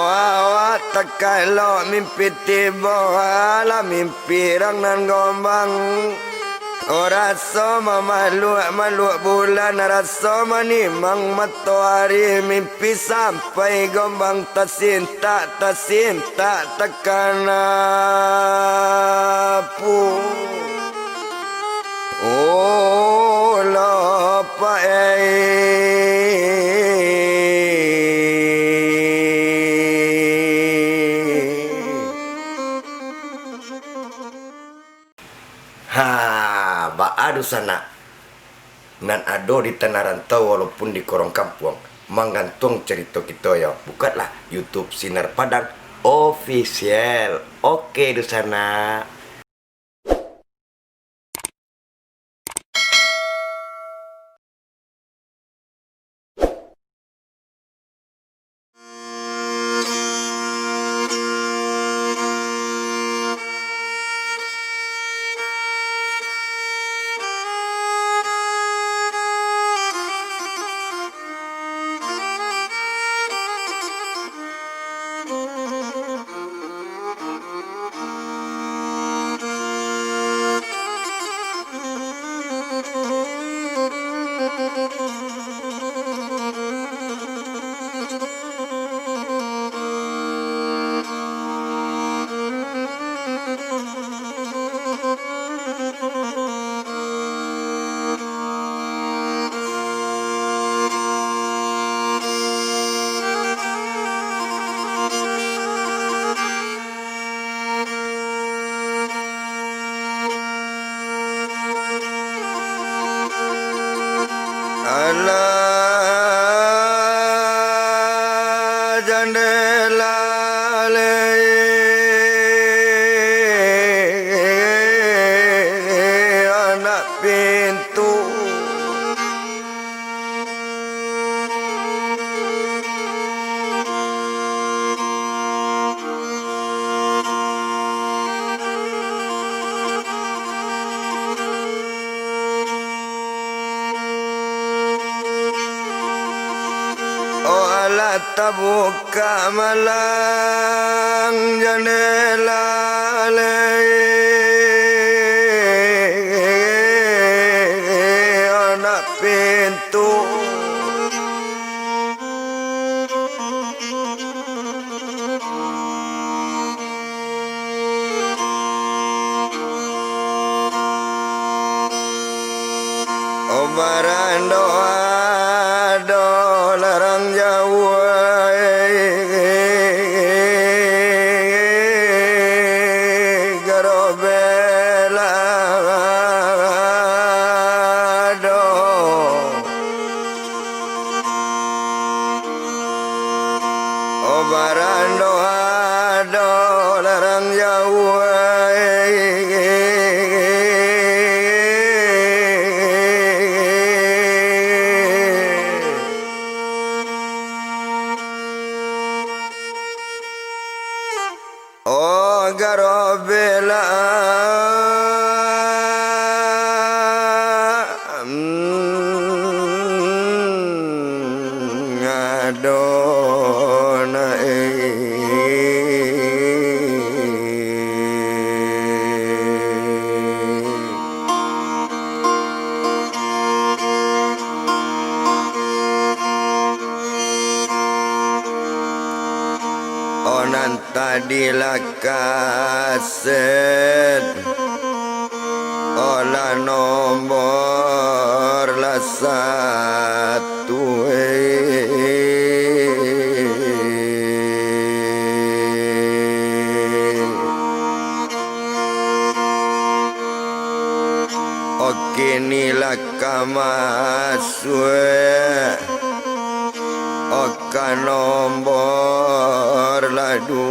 awak tekalo mimpi tiba ala mimpi rang gombang. Ora sama malu bulan rasa manimang matahari mimpi sampai gombang tersinta tekana pu. Oh lapa baadu sana nan ado di tanah rantau walaupun di korong kampung menggantung cerita kita ya. Bukalah YouTube Sinar Padang Official. Oke di sana. Allah jandela anak pintu terbuka malang jendela anak pintu obaran doa larang jauh barando ado larang jauh oh garobela onan tadi lakaset olah nomor lah satu oke nila kamasue oka nombor ladu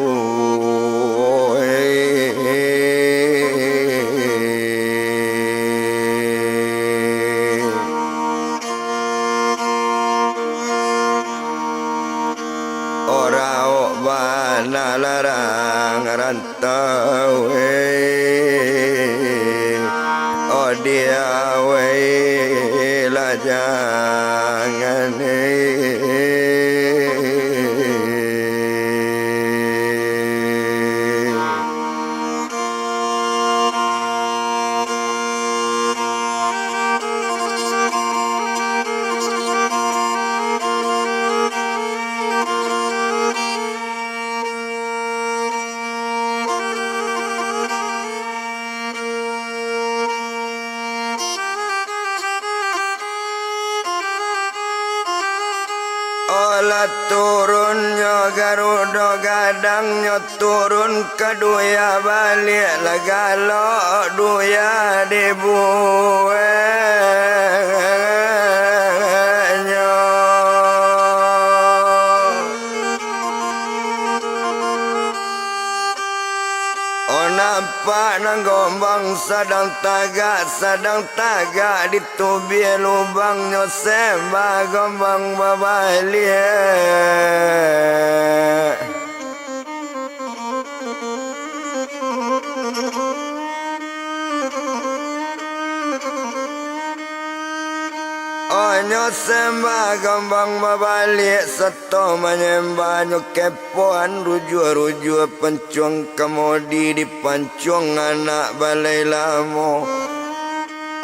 ora bana larang rantau oh dia lah jangan turunnya Garuda gadangnya turun kedua balik lagalo duya dibuenya nampak nang gombang sadang taga ditubi lubangnya sembah gombang babalik Onyo sembah gombang babalik Seto menyembah kepoan Rujuk pencuang kemodi dipancung anak balai lamo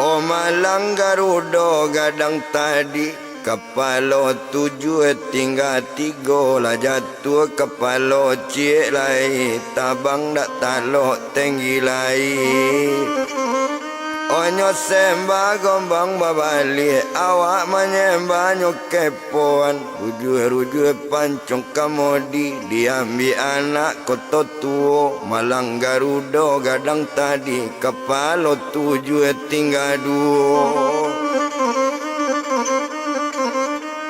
O malang Garuda gadang tadi Kepala 7 tinggal 3 lah jatuh kepala cik lai Tabang dak talok tinggi lai Onyo sembah gombang babalik Awak menyembah kepoan Rujuk pancung kamodi Diambil anak kota tua Malang Garuda gadang tadi Kepala 7 tinggal 2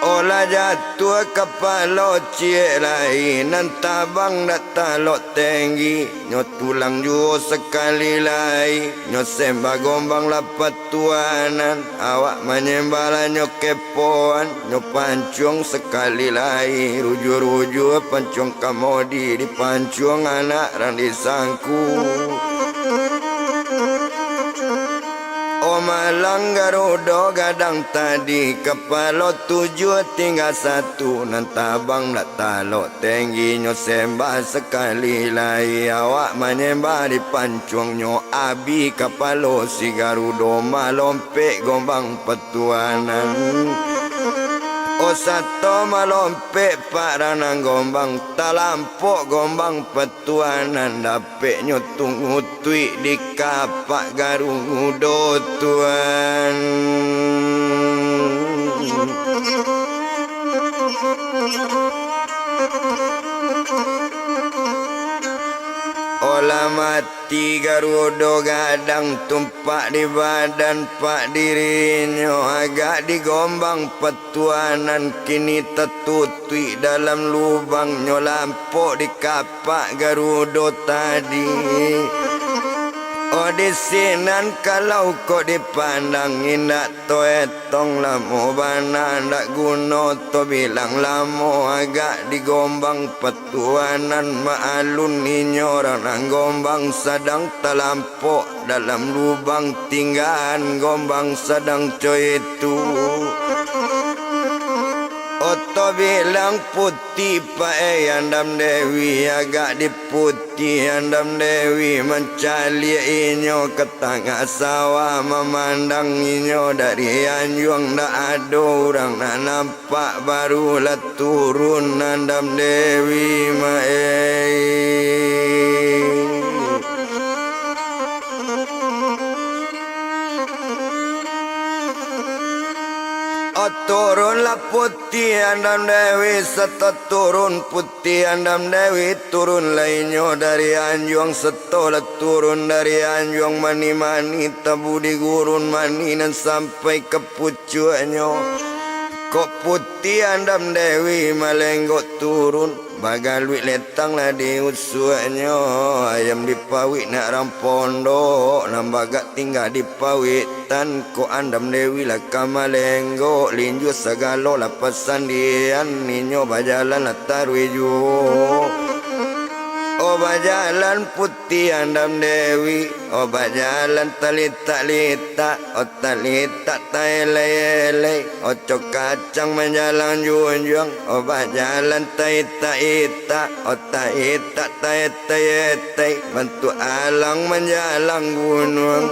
Olah jatuh kepala cik lain Nantabang dak talok tinggi Nyo tulang jua sekali lain Nyo sembah gombang lapat tuanan Awak menyembah lah nyo kepoan Nyo pancung sekali lain Rujuk pancung kamodi Dipancung anak rang disangku O malang Garuda gadang tadi Kepala 7 tinggal 1 Nantabang dak talok tinggi Nyo sembah sekali lai Awak menyembah dipancung nyo abi Kepala si Garuda malompek gombang petuanan O satu malompek pak ranang gombang Talampok gombang petuanan Dapek nyotung utui di kapak Garuda tuan Olah mati Garuda gadang tumpak di badan pak dirinya Agak digombang petuanan kini tertutui dalam lubang Nyolampok di kapak Garuda tadi O disinan kalau kau dipandang indak toetong lamo bana ndak guna to bilang lamo agak digombang petuanan maalun inyoran nang gombang sadang talampok dalam lubang tinggalan gombang sadang coy itu Oto bilang putih pak andam Dewi agak diputih andam Dewi mencali inyo ke tengah sawah memandang inyo dari anjuang dak ada orang nak nampak barulah turun andam Dewi Turunlah putih andam Dewi Serta turun putih andam Dewi Turun lainnya dari anjuang Serta turun dari anjuang Mani-mani tabu di gurun mani Dan sampai ke pucuannya Kok putih andam Dewi Malenggok turun Bagal wik letang lah di usuannya Ayam dipawik nak rampondo Nambagak tinggal dipawitan Ko andam Dewi lah kamalenggo Linju segalo lah pesandian Ninyo bajalan lah tarwiju O bajalan putih andam Dewi O bajalan talita-lita O talita taelai-elai O cok kacang menjalan junjung O bajalan taita-ita O taita taita-ita Bentuk alang menjalan gunung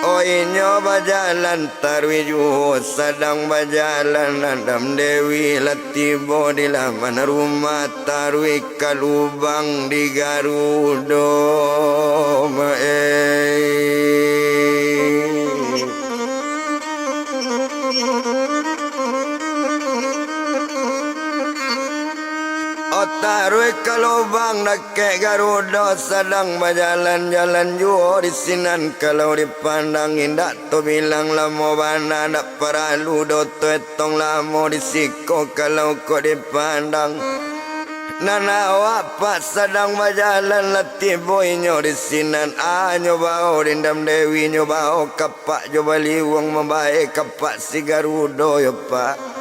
O inyo bajalan tarwiju Sedang bajalan andam Dewi Latibo di laman rumah tarwi kalubang di Garuda taruh ke lubang nakek Garuda sedang berjalan-jalan jua di sinan kalau dipandang indak tu bilang lama bana dak perlu do tu etong lama disiko kalau kau dipandang Nana wapak sedang berjalan letih boynya di sinan nyoba rindam Dewi nyoba kapak coba liwang membaik kapak si Garuda ya pak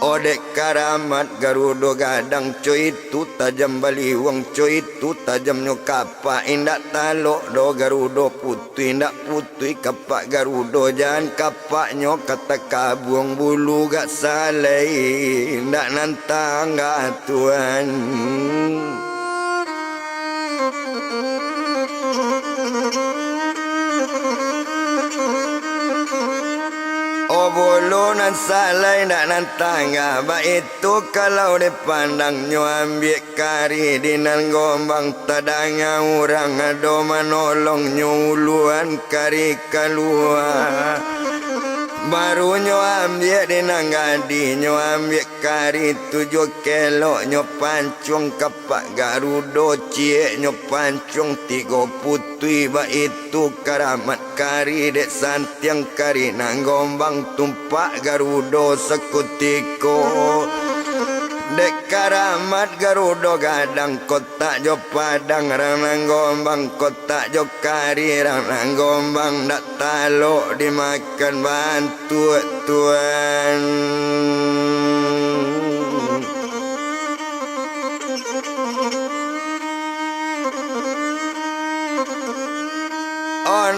Odek karamat Garuda gadang coy itu tajam baliwang coy itu tajam nyokapa indak talok do Garuda putih indak putih kapak Garuda jangan kapaknya kata kabuang bulu gak salai indak nantang gak tuan bulunan salai nak nantang abah itu kalau dipandang nyo ambil kari dinan gombang tadanya orang ado menolong nyo uluan kari keluar baru nyo ambil dinan gadi nyo ambil kari 7 kilo nyo pancung kapak Garuda cie nyo pancung 3 putih ba itu karamat kari dek santiang kari nang gombang tumpak Garuda sekutiko dek karamat Garuda gadang kotak jo padang ranang gombang kotak jo kari ranang gombang dak talok dimakan bantu tuan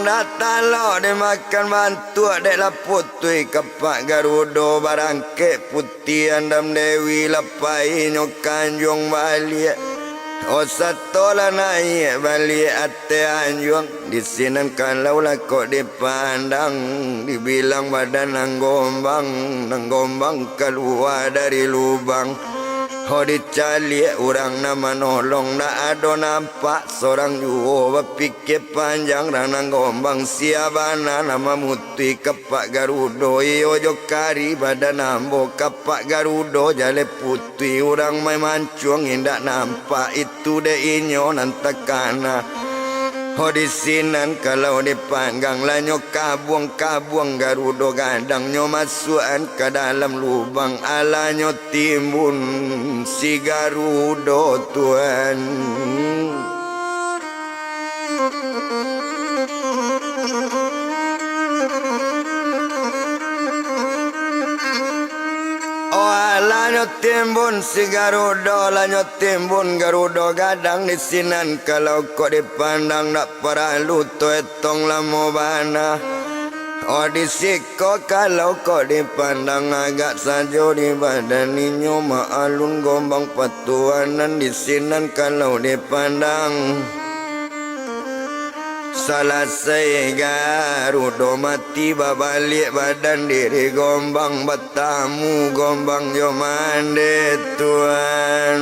nak talok dia makan bantu dek lah putui kapak Garuda barangke putih andam Dewi lapai nyokanjung balik satu lah naik balik ate anjung di sini kalau lah kok dipandang dibilang badan nang gombang keluar dari lubang dicali orang nama nolong nak ada nampak seorang juo berpikir panjang ranang gombang siabana nama mutui kapak Garuda jo kari badan ambo kapak Garuda jale putih orang mai mancung indak nampak itu de inyo nantakana di sinan kalau dipanggang lah nyo kabuang Garuda gadang nyo masukan ke dalam lubang ala nyo timbun si Garuda tuan Lanyo timbun si Garuda lanyo timbun Garuda gadang di sinan kalau kau dipandang nak perlu tu etong lamo bana di siko kalau kau dipandang agak sajo di badan ninyo maalun gombang patuanan di sinan kalau dipandang Selesai Garuda mati babalik badan diri gombang batamu gombang yo mande tuan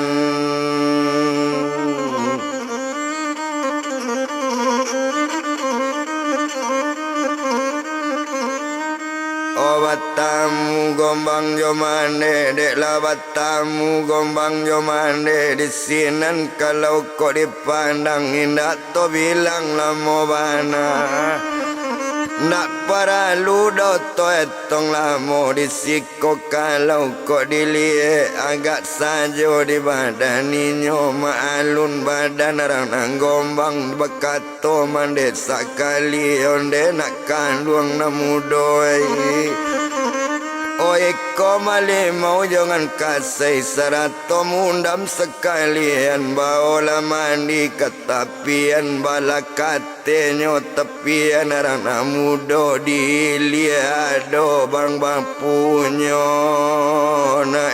batamu gombang jo mande dek lah batamu gombang jo mande di sinan kalau kau dipandang indak to bilang lamo bana nak perlu do to etong lamo di siko kalau kau dilihat agak sajo di badan ninyo maalun badan ranang gombang bekato mande sakali onde nak kandung namudoi Eko mali mau jangan kasih serato mundam sekalian baola mandi ketapian balakate nyo tepian rana mudo diliado bang punyo na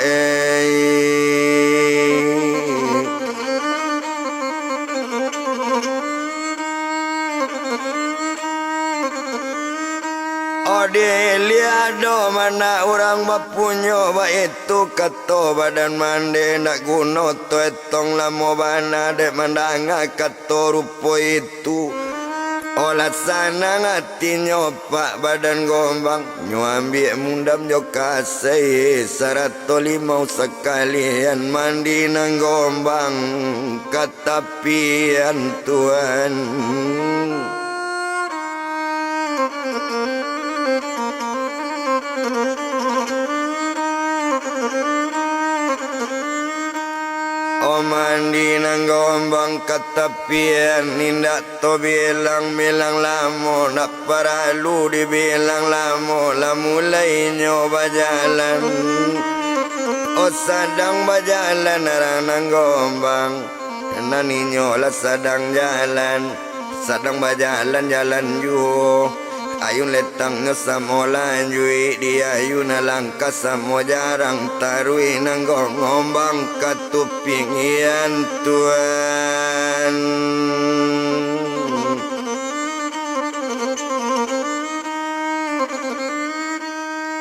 Diliado mana orang bapunyo ba itu kato badan mande nak guno to etong lamo bana de mandanga kato rupo itu Olah sana ngati nyopak badan gombang nyuambie mundam nyo kasih sarato limau sekalian mandi nang gombang katapian Tuhan. O mandi nang gombang katapian nindak to bilang-bilang lamo nak paralu dibilang lamo lah mulai nyoba jalan. O sadang berjalan arang nang gombang nani nyola sadang jalan berjalan jalan ju ayun letang ngesamo lanjui di ayun langkah samo jarang tarui nang gombang katupingian Tuhan.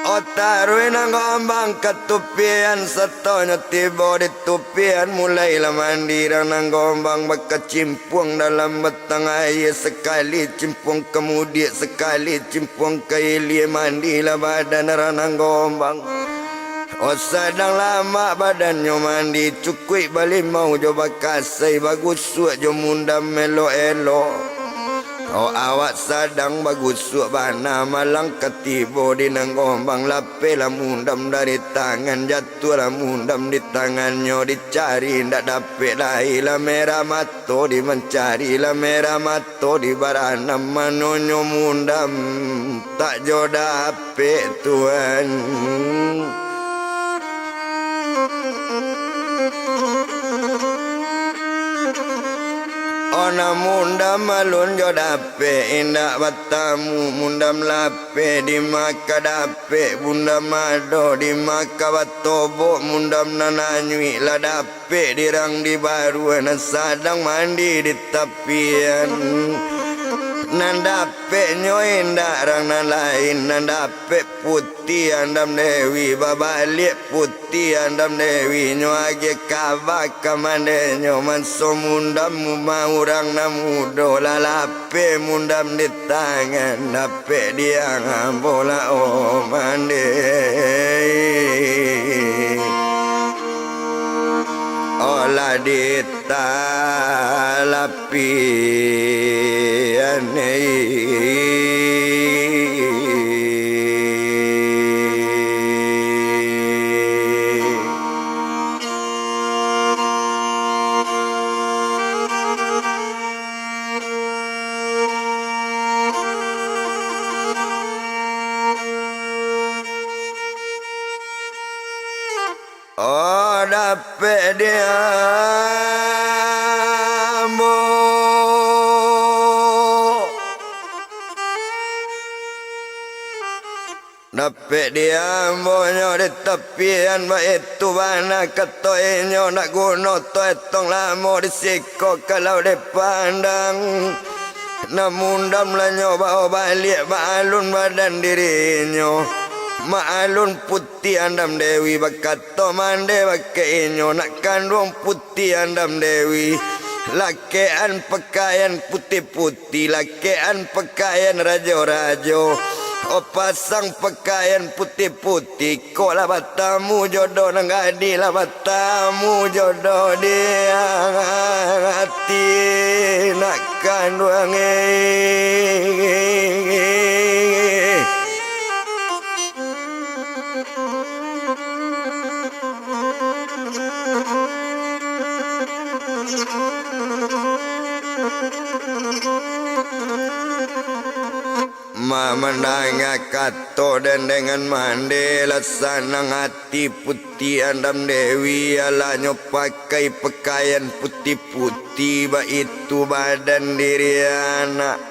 Otarui nang gombang katupian satonya tiba di tupian mulailah mandirang nang gombang baka cimpung dalam betang air sekali cimpung kemudian sekali cimpung kailir mandilah badan nang gombang. O sadang lama badannya mandi cukui balik mau coba kasih bagus suat jo mundam melo-elo. O awak sadang bagus suak bana malang ketibo di nang gombang lapelah mundam dari tangan jatuhlah mundam di tangannya dicari ndak dapet lah merah mato di mencari lah merah mato di barana manonyo mundam tak jo dapet Tuhan. Ona mundam malun jo dape indak batamu mundam lape di maka dape bunda mado di maka batobo mundam nananyui la dape dirang di baru na sadang mandi di tapian nandape nyoy ndarang na lain nandape putih andam dewi babalik putih andam dewi nyoage kabak kamande nyoman so mundam maurang namudo lalape mundam di tangan dape dia bola o mande olah ditalapi oh dapet dia dapet dia monyo di tepian ba itu bana katoenyo nak guno to etong lamo disiko kalau dipandang namundam lah nyoba balik balun badan dirinyo maalun putih andam dewi bakato mande bakeinyo nak kandung putih andam dewi lakean pakaian putih-putih lakean pakaian rajo-rajo. O pasang pakaian putih-putih kok lah batamu jodoh nang gadi lah batamu jodoh dia hati nak kandung Mamandanga kato dan dengan mandela sanang hati putih andam dewi alanyo pakai pakaian putih-putih ba itu badan diri anak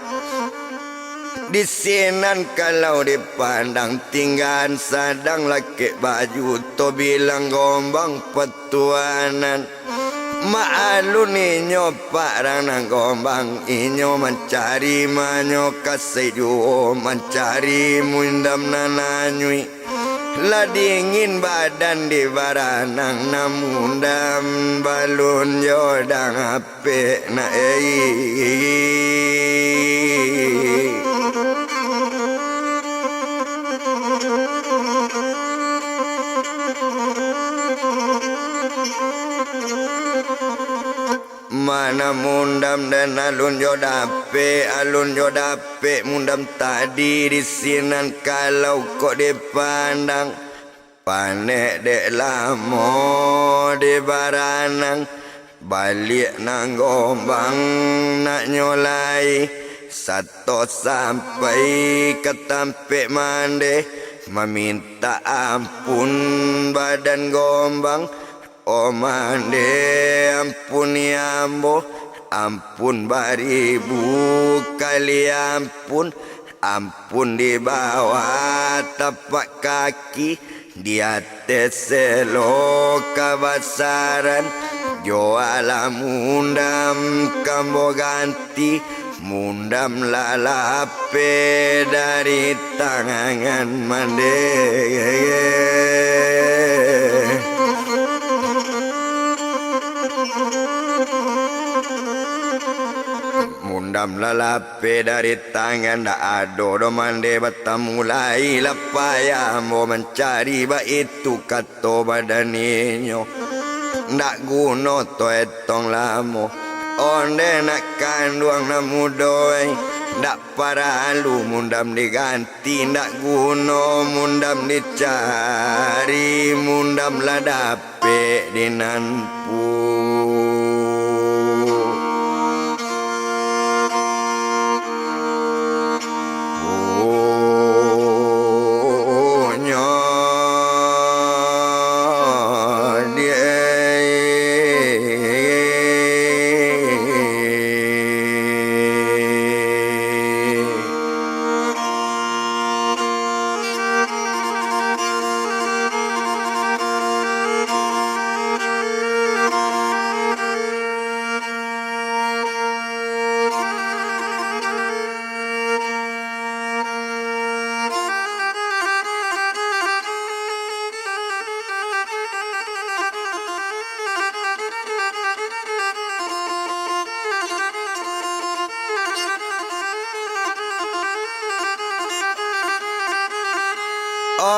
di sinan kalau dipandang tinggal sadang laki baju to bilang gombang petuanan Maalun inyo parang nang gombang inyo mencari manyo kasih mencari mundam nananyui lah dingin badan di baranang namun dam balun yodang ape na mana mundam dan alun jodape mundam tadi di sinan kalau kok dipandang panek dek lamo di baranang balik nang gombang nak nyolai satu sampai ke tampe mande meminta ampun badan gombang. Oh mande ampun yambo, ampun baribu kali ampun, ampun di bawah tapak kaki, di atas selo kabasaran, jualah mundam kambo ganti, mundam lalape dari tangan mande. Mundam lalape dari tangan dak ado do mande batam mulai lapaya mau mencari ba itu kato badaninyo ndak guno to etong lamo onde nak kanduang namu doy ndak paralu mundam diganti ndak guno mundam dicari mundam ladape dinanpu.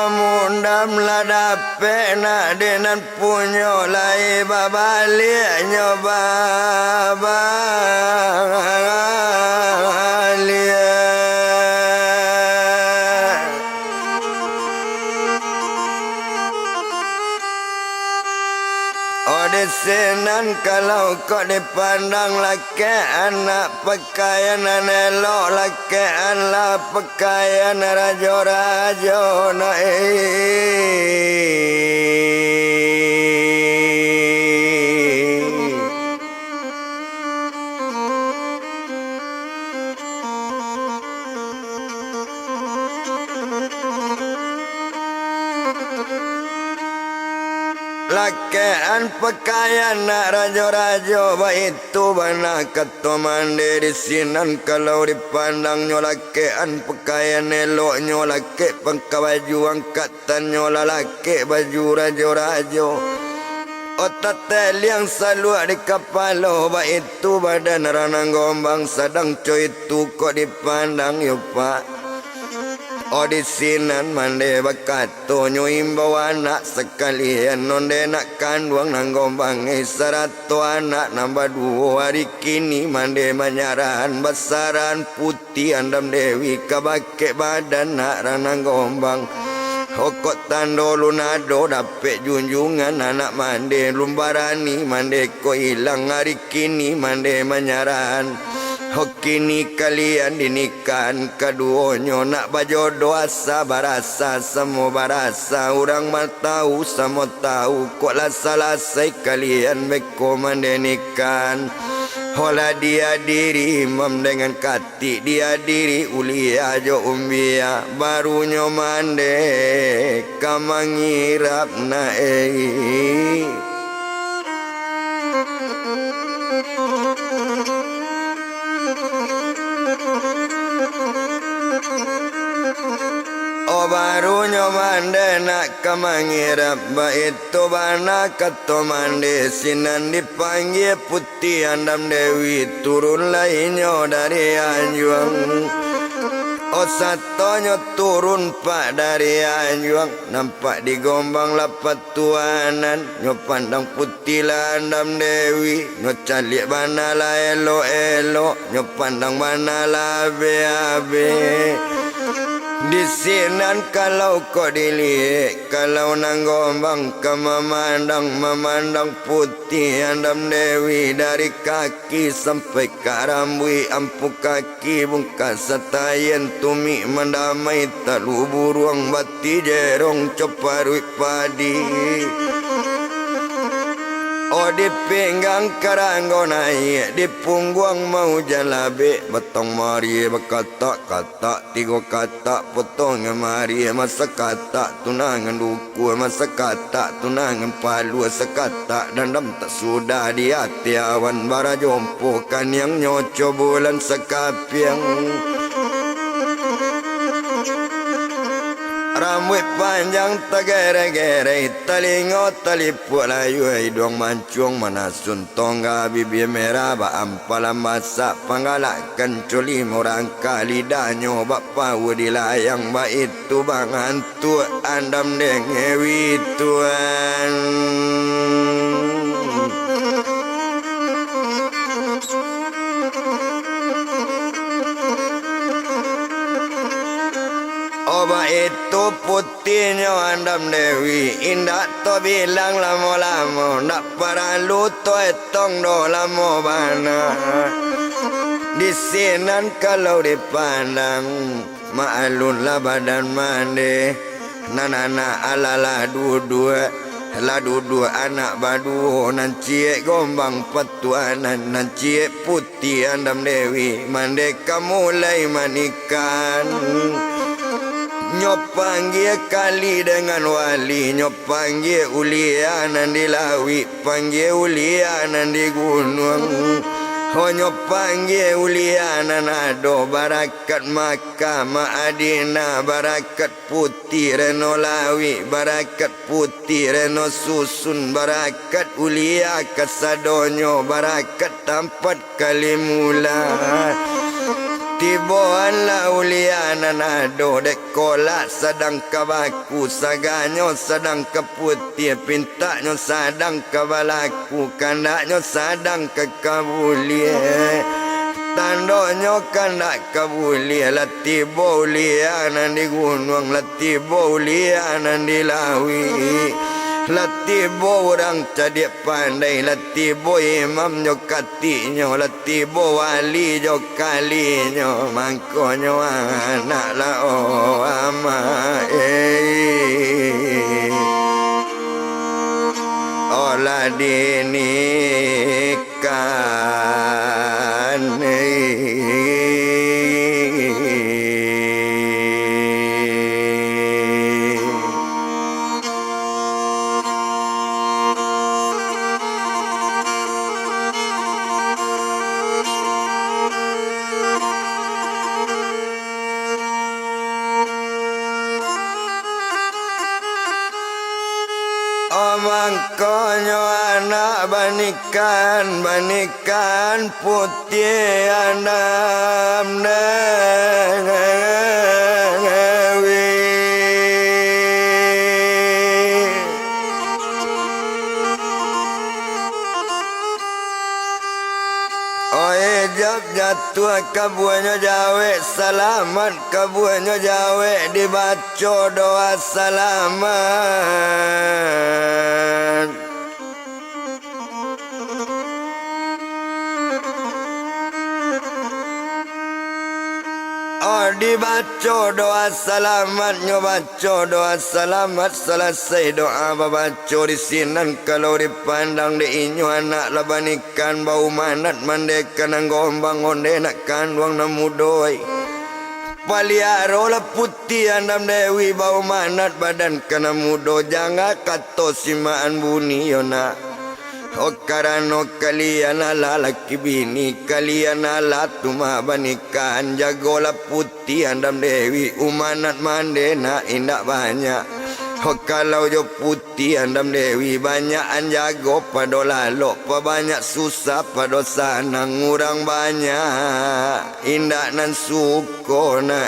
Mundam ladape nak denan punyo lai babalik nyoba Senan kalau kau dipandang laki anak pakaian elok laki anak pakaian rajo-rajo Lakean pakaian nak rajo-rajo itu bana ketomande di sinan kalau dipandang nyolakean pakaian elok nyolake pangka baju angkatan nyolalake baju rajo-rajo otak tel yang selalu di kepala itu badan ranang gombang sedang coy itu kok dipandang yo pak. Di sinan mande bakato nyo imbau anak sekalian nonde nak kanduang nang gombang sarato anak nambah 2 hari kini mande manyaran besaran putih andam dewi kabake badan nak ranang gombang hokot tando lunado dapet junjungan anak mande lumbarani mande ko hilang hari kini mande manyaran Hokini kalian dinikan keduanya nak bajodoh asa barasa semua barasa orang matau semua tahu kok lah selesai kalian beko mandenikan hola dia diri imam dengan kati dia diri ulia jo umbia barunya mande kamangirap na barunya mande nak kamangira itu bana kato mande sinan dipanggil putih andam dewi turun lainnya dari anjuang. Oh satonyo turun pak dari anjuang nampak digombang lapat tuanan nyo pandang putih landam dewi nyo calik bana la elo elo nyo pandang bana la be di sinan kalau kau dilihat kalau nang gombang ke memandang putih andam dewi dari kaki sampai ke rambui ampu kaki bungkas setayen tumi mendamai talu buruang bati jerong coparui padi. Oh di pinggang karanggo naik di punggung mau jalabe betong mari berkata-kata tiga kata potong mari masa kata tunangan duku masa kata tunangan palu sekata dandam tak sudah di hati awan bara jompo kan yang nyoco bulan sekapiang. Rambut panjang tegere-gere telingo telipuk layu hidung mancung manasun tongga bibir merah ba ampala masak panggalakan culi murang kali danyo bapa di layang ba itu bang hantu andam dengewi tuan. Oba itu putihnya andam dewi indah to bilang lamo-lamo nak paralu to etong do lamo bana di sinan kalau dipandang maalun lah badan mande nanana alala dua anak badu nan cie gombang petuanan nan cie putih andam dewi mande kamu mulai manikan. Nyopanggil kali dengan wali nyopanggil ulianan di lawi panggil ulianan di gunung. Oh nyopanggil ulianan ado barakat Makkah Madinah barakat putih reno lawi barakat putih reno susun barakat ulia kasadonyo barakat tempat kali mula. Tiboan la uliana nado dekola sedang kabaku saganyo sedang keputih pintaknyo sedang kabalaku kandaknyo sedang kekabulie tandonyo kandak kabulie latibo uliana di gunung latibo uliana di lawi latibo orang cadik pandai latibo imam nyo katinyo latibo wali nyo kalinyo mangkonyo anak la o ama olah dinikan mangkonyo anak banikan putih andam dewi. Oe jab jatuh kabuanyo jawe selamat kabuanyo jawe dibaca doa selamat. Oh dibaca doa selamat nyo baca doa selamat selesai doa baca di sinan kalau dipandang di inyo anak labanikan bau manat mandekan ang gombang onde nak kandwang namudoi paliaro la putih andam dewi bau manat badan kana mudo jangan kato simaan buni yona. Oh karano kalian ala laki bini kalian ala tuma banikan jagola putih andam dewi umanat mandena indak banyak Oh, kalau jo putih andam Dewi banyak jago pada lalu banyak susah pada sanang urang banyak indah nan suko na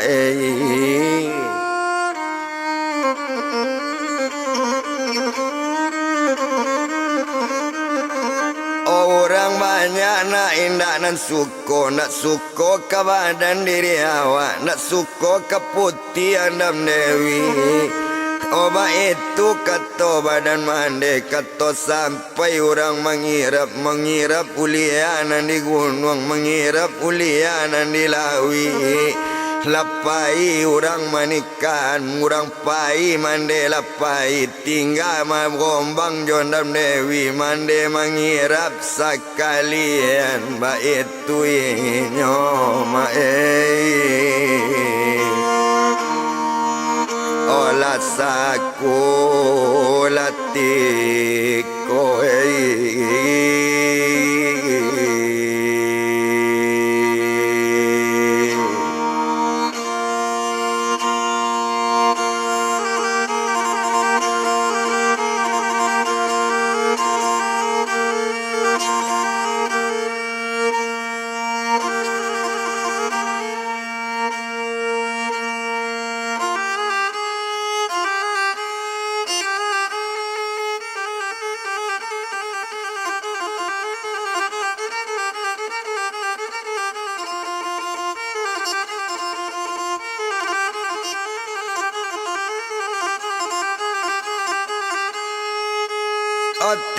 orang banyak nak indah nan suko nak suko ke badan diri awak nak suko ke putih andam Dewi. Oba itu kata badan mande kata sampai orang mengirap ulianan di gunung mengirap ulianan di lawi lapai orang manikan orang pai mande lapai tinggal magombang jondam Dewi mande mengirap sekalian ba itu inyo olah saku latiko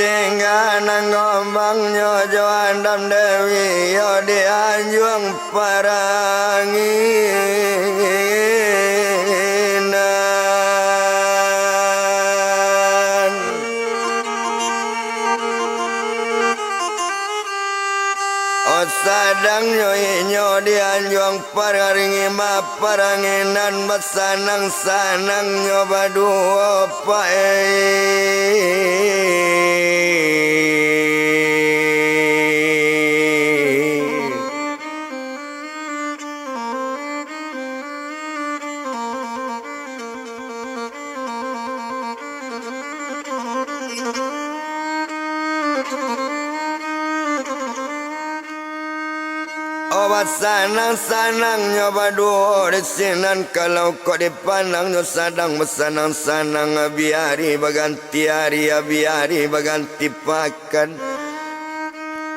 tinggal nangombang nyojo andam Dewi yo di anjuang paranginan sadang nyo di anjuang paranginan basanang nyo badua obat sanang nyoba duo desinan kalau kau dipandang nyo sadang bersanang biari baganti hari biari baganti pakan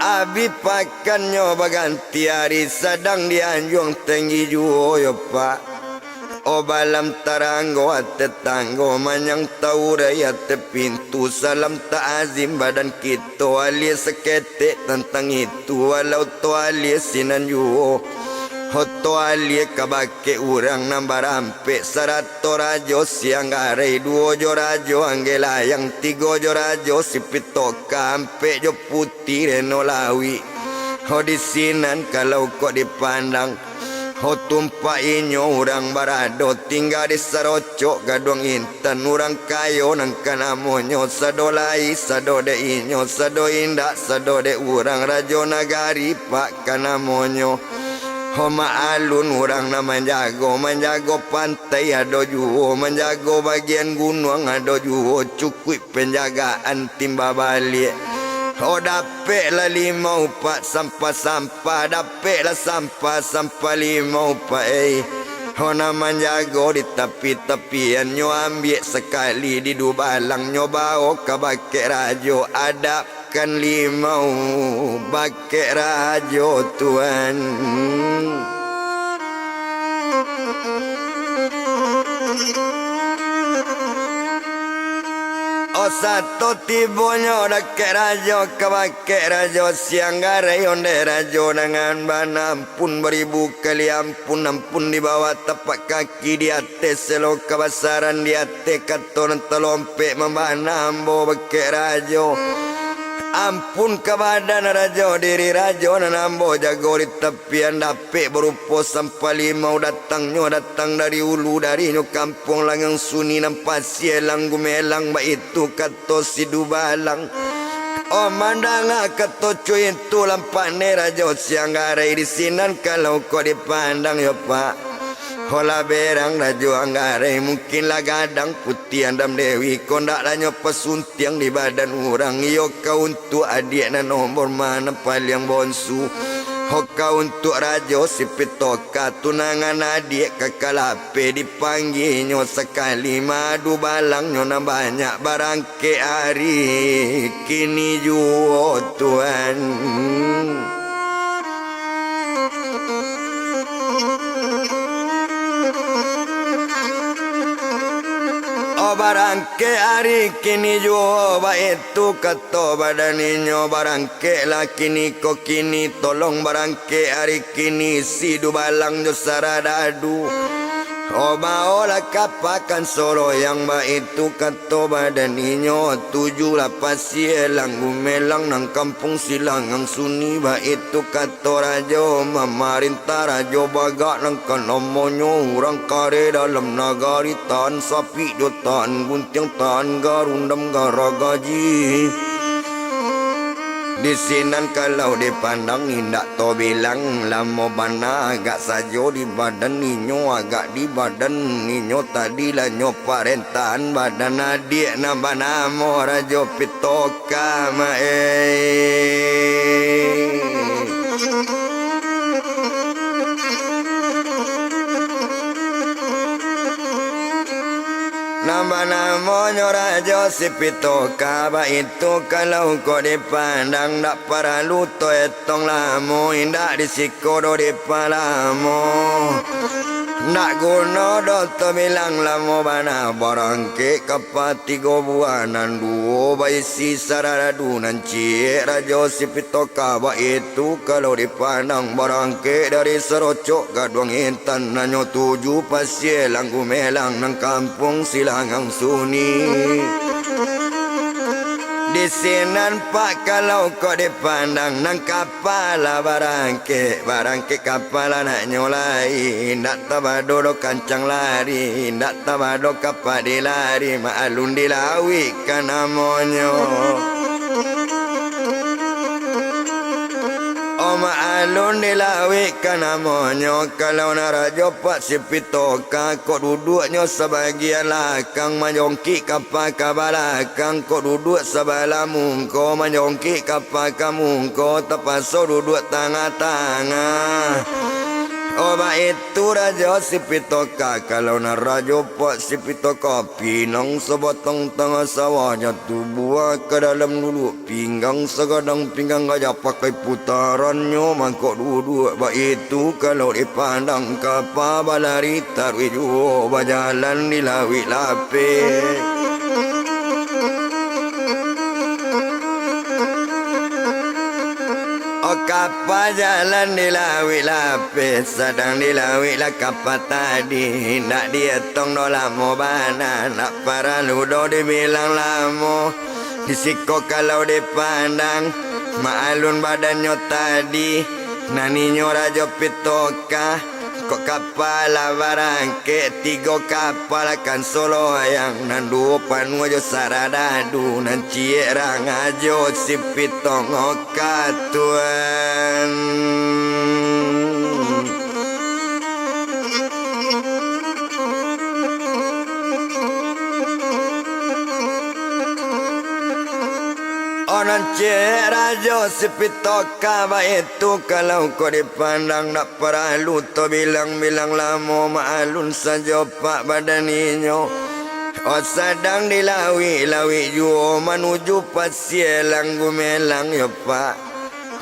abi pakan nyoba ganti hari sadang dianjung tinggi juo yo pak obalam taranggo tetanggo manyang tau raya pintu salam ta'azim badan kita alias seketek tentang itu walau to alias sinan juo hoto alias kabake urang nambah rampe sarato rajo siang garai duo jo rajo anggela yang tigo jo rajo sipito kampe jo putih renolawi ho di sinan kalau kok dipandang ho tumpainyo orang barado tinggal di sarocok gadong intan orang kayo nang kanamonyo sado lai sado de inyo sado indak sado de orang rajo nagari pak kanamonyo ho maalun orang na menjago pantai ado juo menjago bagian gunung ado juo cukup penjagaan timba balik oh dapet lah 5 sampah dapet lah sampah 5 oh nama jago di tepi-tepian nyo ambil sekali di dubalang nyo bawa ke bakek rajo adapkan 5 bakek rajo tuan oh satu tibonyo dakek rajo kabakek rajo siang garai onde rajo dengan bana ampun beribu kali ampun di bawah tapak kaki di atas selo kebasaran di atas katon telompe membana ambo bakek rajo ampun ke badan rajo diri rajo nambo jago di tepian dapet berupa sampai 5 datang dari ulu dari nyo kampung langang suni nampak sielang gumelang ba itu kato si dubalang oh mandanga kato cuy itu lampak ne rajo siang garai di sinan kalau kau dipandang yo pak Hola berang rajo anggarai mungkinlah gadang putih andam dewi kondak lanyo pesuntiang di badan orang yo kau untuk adik na nomor mana paling bonsu hoka untuk rajo si pitoka tunangan adik kakalape dipanggil nyo sekali madu balang nyo na banyak barang ke hari kini juo Tuhan. Barangke hari kini jo itu kata badaninyo barangke lah kini ko kini tolong barangke hari kini si du balang jo saradadu baola kapakan solo yang itu kata badaninyo 78 sielang gumelang nang kampung silang ang suni itu kata rajo mamarintah rajo bagak nang kanomonyo orang kare dalam nagari tan sapi jotan gunting tan garundam garagaji di sinan kalau dipandang indak to bilang lamo bana agak sajo di badan ninyo agak di badan ninyo tadi lah nyo parentan badan adik nambah mo rajo pitoka Nama namanya raja si pitoka itu kalau kau dipandang tak perlu to etong lamo indak disikodo di palamo nak guna dokter bilang lamo bana barangke kapati gobuanan duo baisi saradu nanci raja si pitoka itu kalau dipandang barangke dari serocok gadwang intan nanyo 7 pasien langgu melang nang kampung silang ang suni di sinan pak kalau kau dipandang nang kapal barangke kapal anak nyolai ndak tabado do kancang lari ndak tabado kapal dilari maalun dilawi kana monyo maalun dilawi kana monyo kalau narajo pak si pitoka kok duduknya sebagian lakang menyongki kapal kabalakang kok duduk sebelah mungko menyongki kapal kamungko terpaksa duduk tengah-tengah itu raja si pitoka kalau narajo pak si pitoka pinang sebotong tengah sawahnya tubuh ke dalam dulu pinggang segadang pinggang gajah pakai putarannya mangkok duduk itu kalau dipandang kapal balari tarwi juo berjalan di lawi lapik kapal jalan di lawi lapis sedang di lawi lah kapal tadi nak dietong do lamo bana nak para ludo dibilang lamo disiko kalau dipandang maalun badannya tadi naninyo rajo pitoka kok kapal barangke 3 kapal akan solo yang nan 2 panu ajo saradadu nan cierang ajo si pitong okatuan Onan rajo si pitoka itu kalau kau dipandang nak perlu to bilang-bilang lamo maalun saja pak badaninyo sedang dilawi juo menuju pasielang gumelang ya pak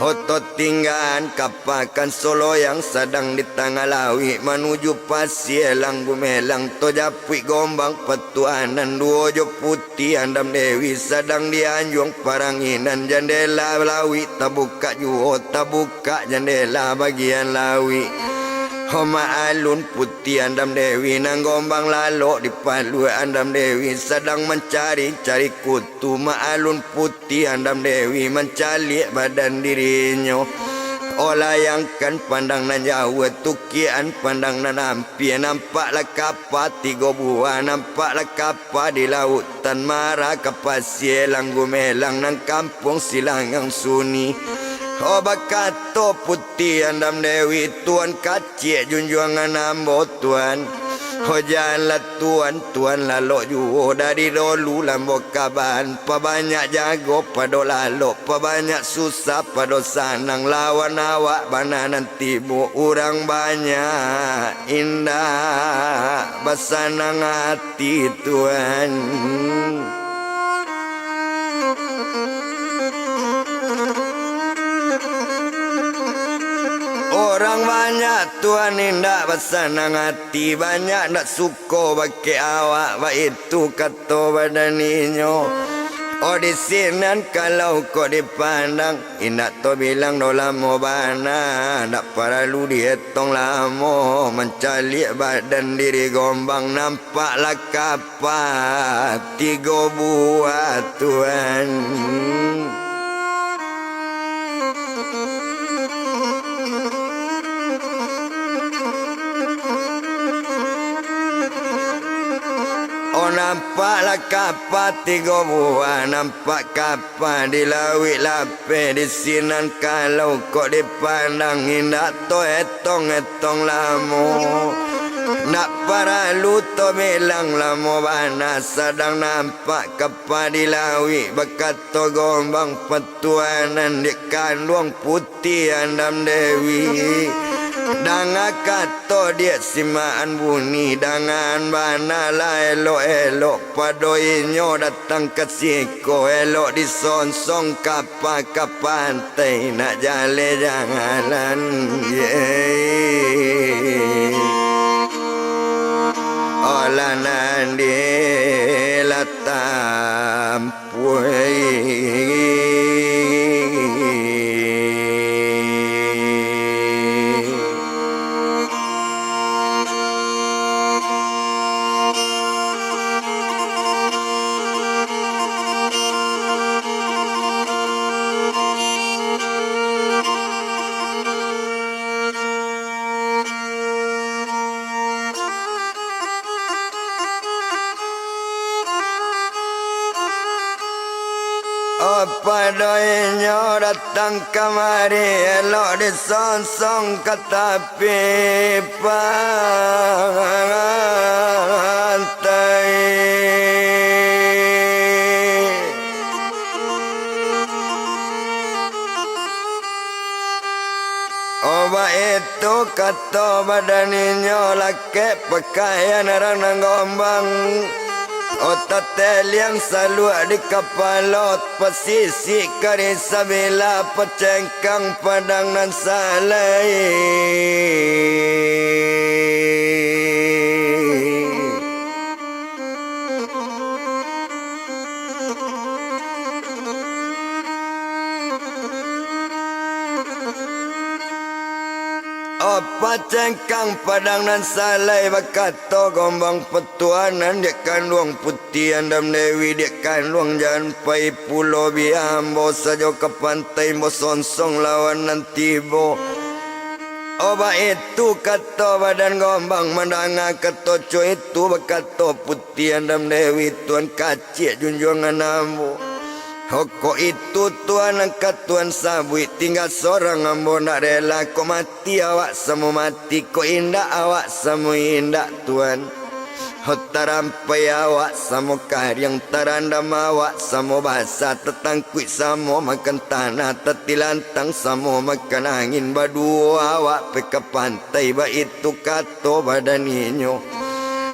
Hotot tinggaan kapakan solo yang sedang di tengah lawi menuju pasielang gumelang to japui gombang petuanan duojo putih andam dewi sedang dianjung paranginan jendela lawi tabuka juo tabuka jendela bagian lawi Homa alun putih andam dewi nang gombang lalok di palu andam dewi sedang mencari kutu maalun putih andam dewi mencari badan dirinya olayangkan pandang nan jauh tukian pandang nan ampi nampaklah kapal 3 buah nampaklah kapal di lautan mara kapal sielang gumelang nang kampung silang yang suni Bakato putih andam dewi tuan kacik junjungan ambo tuan. Janganlah tuan lalok juo dari dulu lambo kaban. Pabanyak jago pado lalok, pabanyak susah pado sanang. Lawan awak bana nanti bu orang banyak indah basanang hati tuan. Orang banyak tuan indah basanang hati, banyak nak suko bagi awak, ba itu kata badaninyo. Di sini kalau kau dipandang, indah to bilang no lamo bana, nak perlu dihitung lamo, mencari badan diri gombang, nampaklah kapat 3 buah tuan. Nampaklah kapas 3 buah, nampak kapas di lawik lapis di sinan kalau kau dipandang indah to etong lamo. Nak perlu to bilang lamo bana sedang nampak kapas di lawik bakat to gombang petuanan di kandung putih andam dewi. Dangan kato dia simaan bunyi dangan bana lah elok padoinyo datang ke siko elok disonsong kapal ke pantai nak jalan olah nandi latam padoinyo datang kemari elok disonsong ke tepi pantai. Oba itu kata badaninyo laki pakaian orang gombang. Otatel yang selalu di kapalot pesisi kari sabila pecengkang padang nan salai. Pacengkang padang nan salai bakato gombang petuanan dia kan luang putih andam dewi dia kan luang jalan pai pulau biambo sajo ke pantai mo sonsong lawan nanti bo. Oba itu kata badan gombang mendanga ketoco itu bakato putih andam dewi tuan kacik junjungan ambo. Kok itu tuan angkat tuan sabui tinggal seorang ambo nak rela kok mati awak semua mati kok indah awak semua indah tuan. Tarampai awak semua karyang terandam awak semua bahasa tetangkuit semua makan tanah tetilantang semua makan angin badu awak pe ke pantai ba itu kato badaninyo.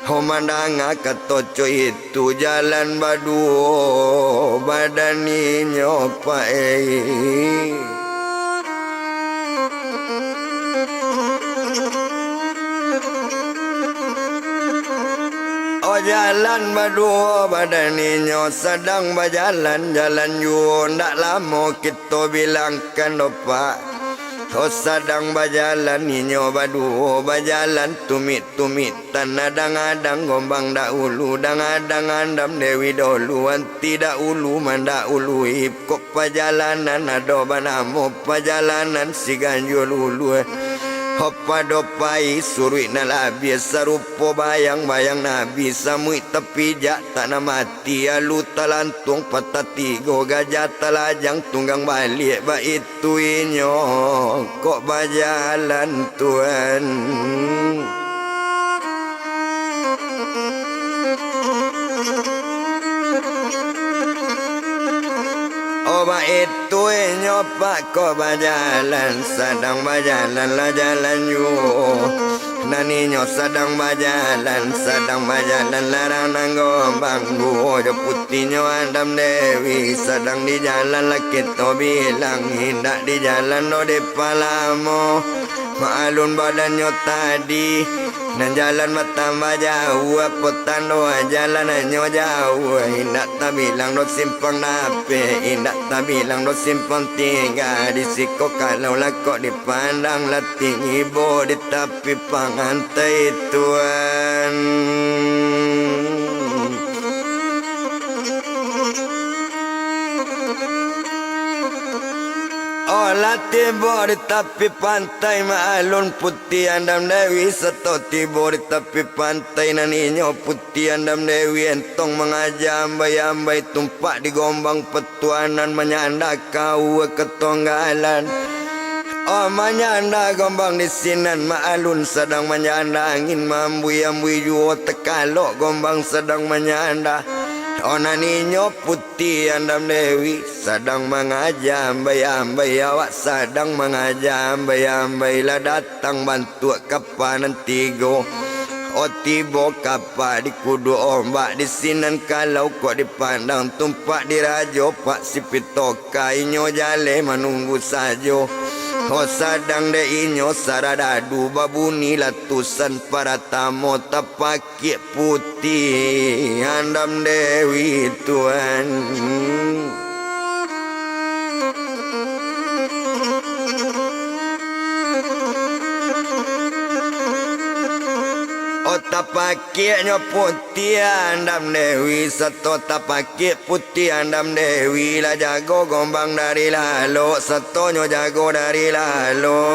Homandanga katoco itu jalan badu badaninyo pae. Jalan badu badaninyo sedang berjalan jalan yu ndak lama kita bilangkan opa. Sedang berjalan ninyo badu berjalan tumit tanadang-adang gombang dahulu dangadang andam dewi dolu anti dahulu mandahulu kok perjalanan ado banamo perjalanan si ganjul ulu Hopa dopai surui nala biasa rupo bayang-bayang nabi samui tepi jak tanah mati alu talantung patati go gajah telajang tunggang balik ba itu inyo kok bajalan Tuhan. Oba itu nyopak kau berjalan sedang berjalan lah jalan you. Naninyo sedang berjalan larang nanggombang bujo putihnya Adam Dewi sedang di jalan lah kita bilang hendak di jalan no de palamo maalun badannya tadi. Nan jalan matambah jauh apa tando jalanannya jauh indak tak bilang do simpang nape indak tak bilang do simpang tinggal di siko kalau lah kok dipandang lah tinggi bo di tapi pangantai Tuhan. Olah tiba di tepi pantai maalun putih Adam Dewi seto tiba di tepi pantai naninyo putih Adam Dewi entong mengajam ambai-ambai tumpak di gombang petuanan menyanda kau ketonggalan. Oh menyanda gombang di sinan maalun sedang menyanda angin mambui-ambui juo tekalok gombang sedang menyanda. Ona ninyo putih Adam Dewi sedang mengajam ambai-ambai awak sedang mengajam ambai-ambai lah datang bantu kapanan tigo. O tibo kapal di kudu ombak di sinan kalau kok dipandang tumpak di rajo pak sipitoka inyo jale menunggu sajo. O sadang de inyo saradadu babuni latusan para tamu tapakik putih Adam Dewi Tuhan. Tapakiknya putih Adam Dewi satu tapakik putih Adam Dewi lah jago gombang dari lalu satunya jago dari lalu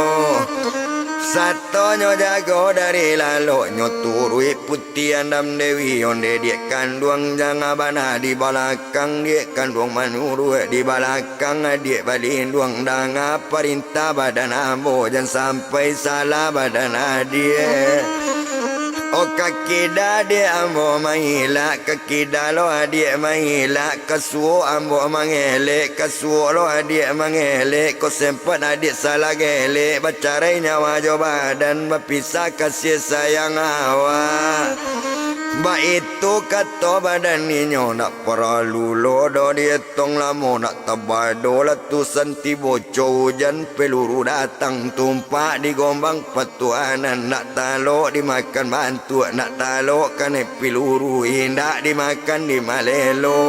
satunya jago dari lalu nyoturui putih Adam Dewi onde dia kandung jangan bana di belakang dia kandung manuru di belakang dia balindung danga perintah badan ambo jangan sampai salah badan dia. O kaki dade ambo mahila kaki dalo adik mahila kasuo ambo mangele kasuo lo adik mangele ko sempat adik salah gele bacarai nyawa jo badan berpisah kasih sayang awak. Ba itu kata badan ninyo nak perlu lodo dietong lamo nak tabado latusan tibo hujan peluru datang tumpak di gombang petuanan nak talo dimakan bantu nak talo kan peluru indak dimakan di malelo.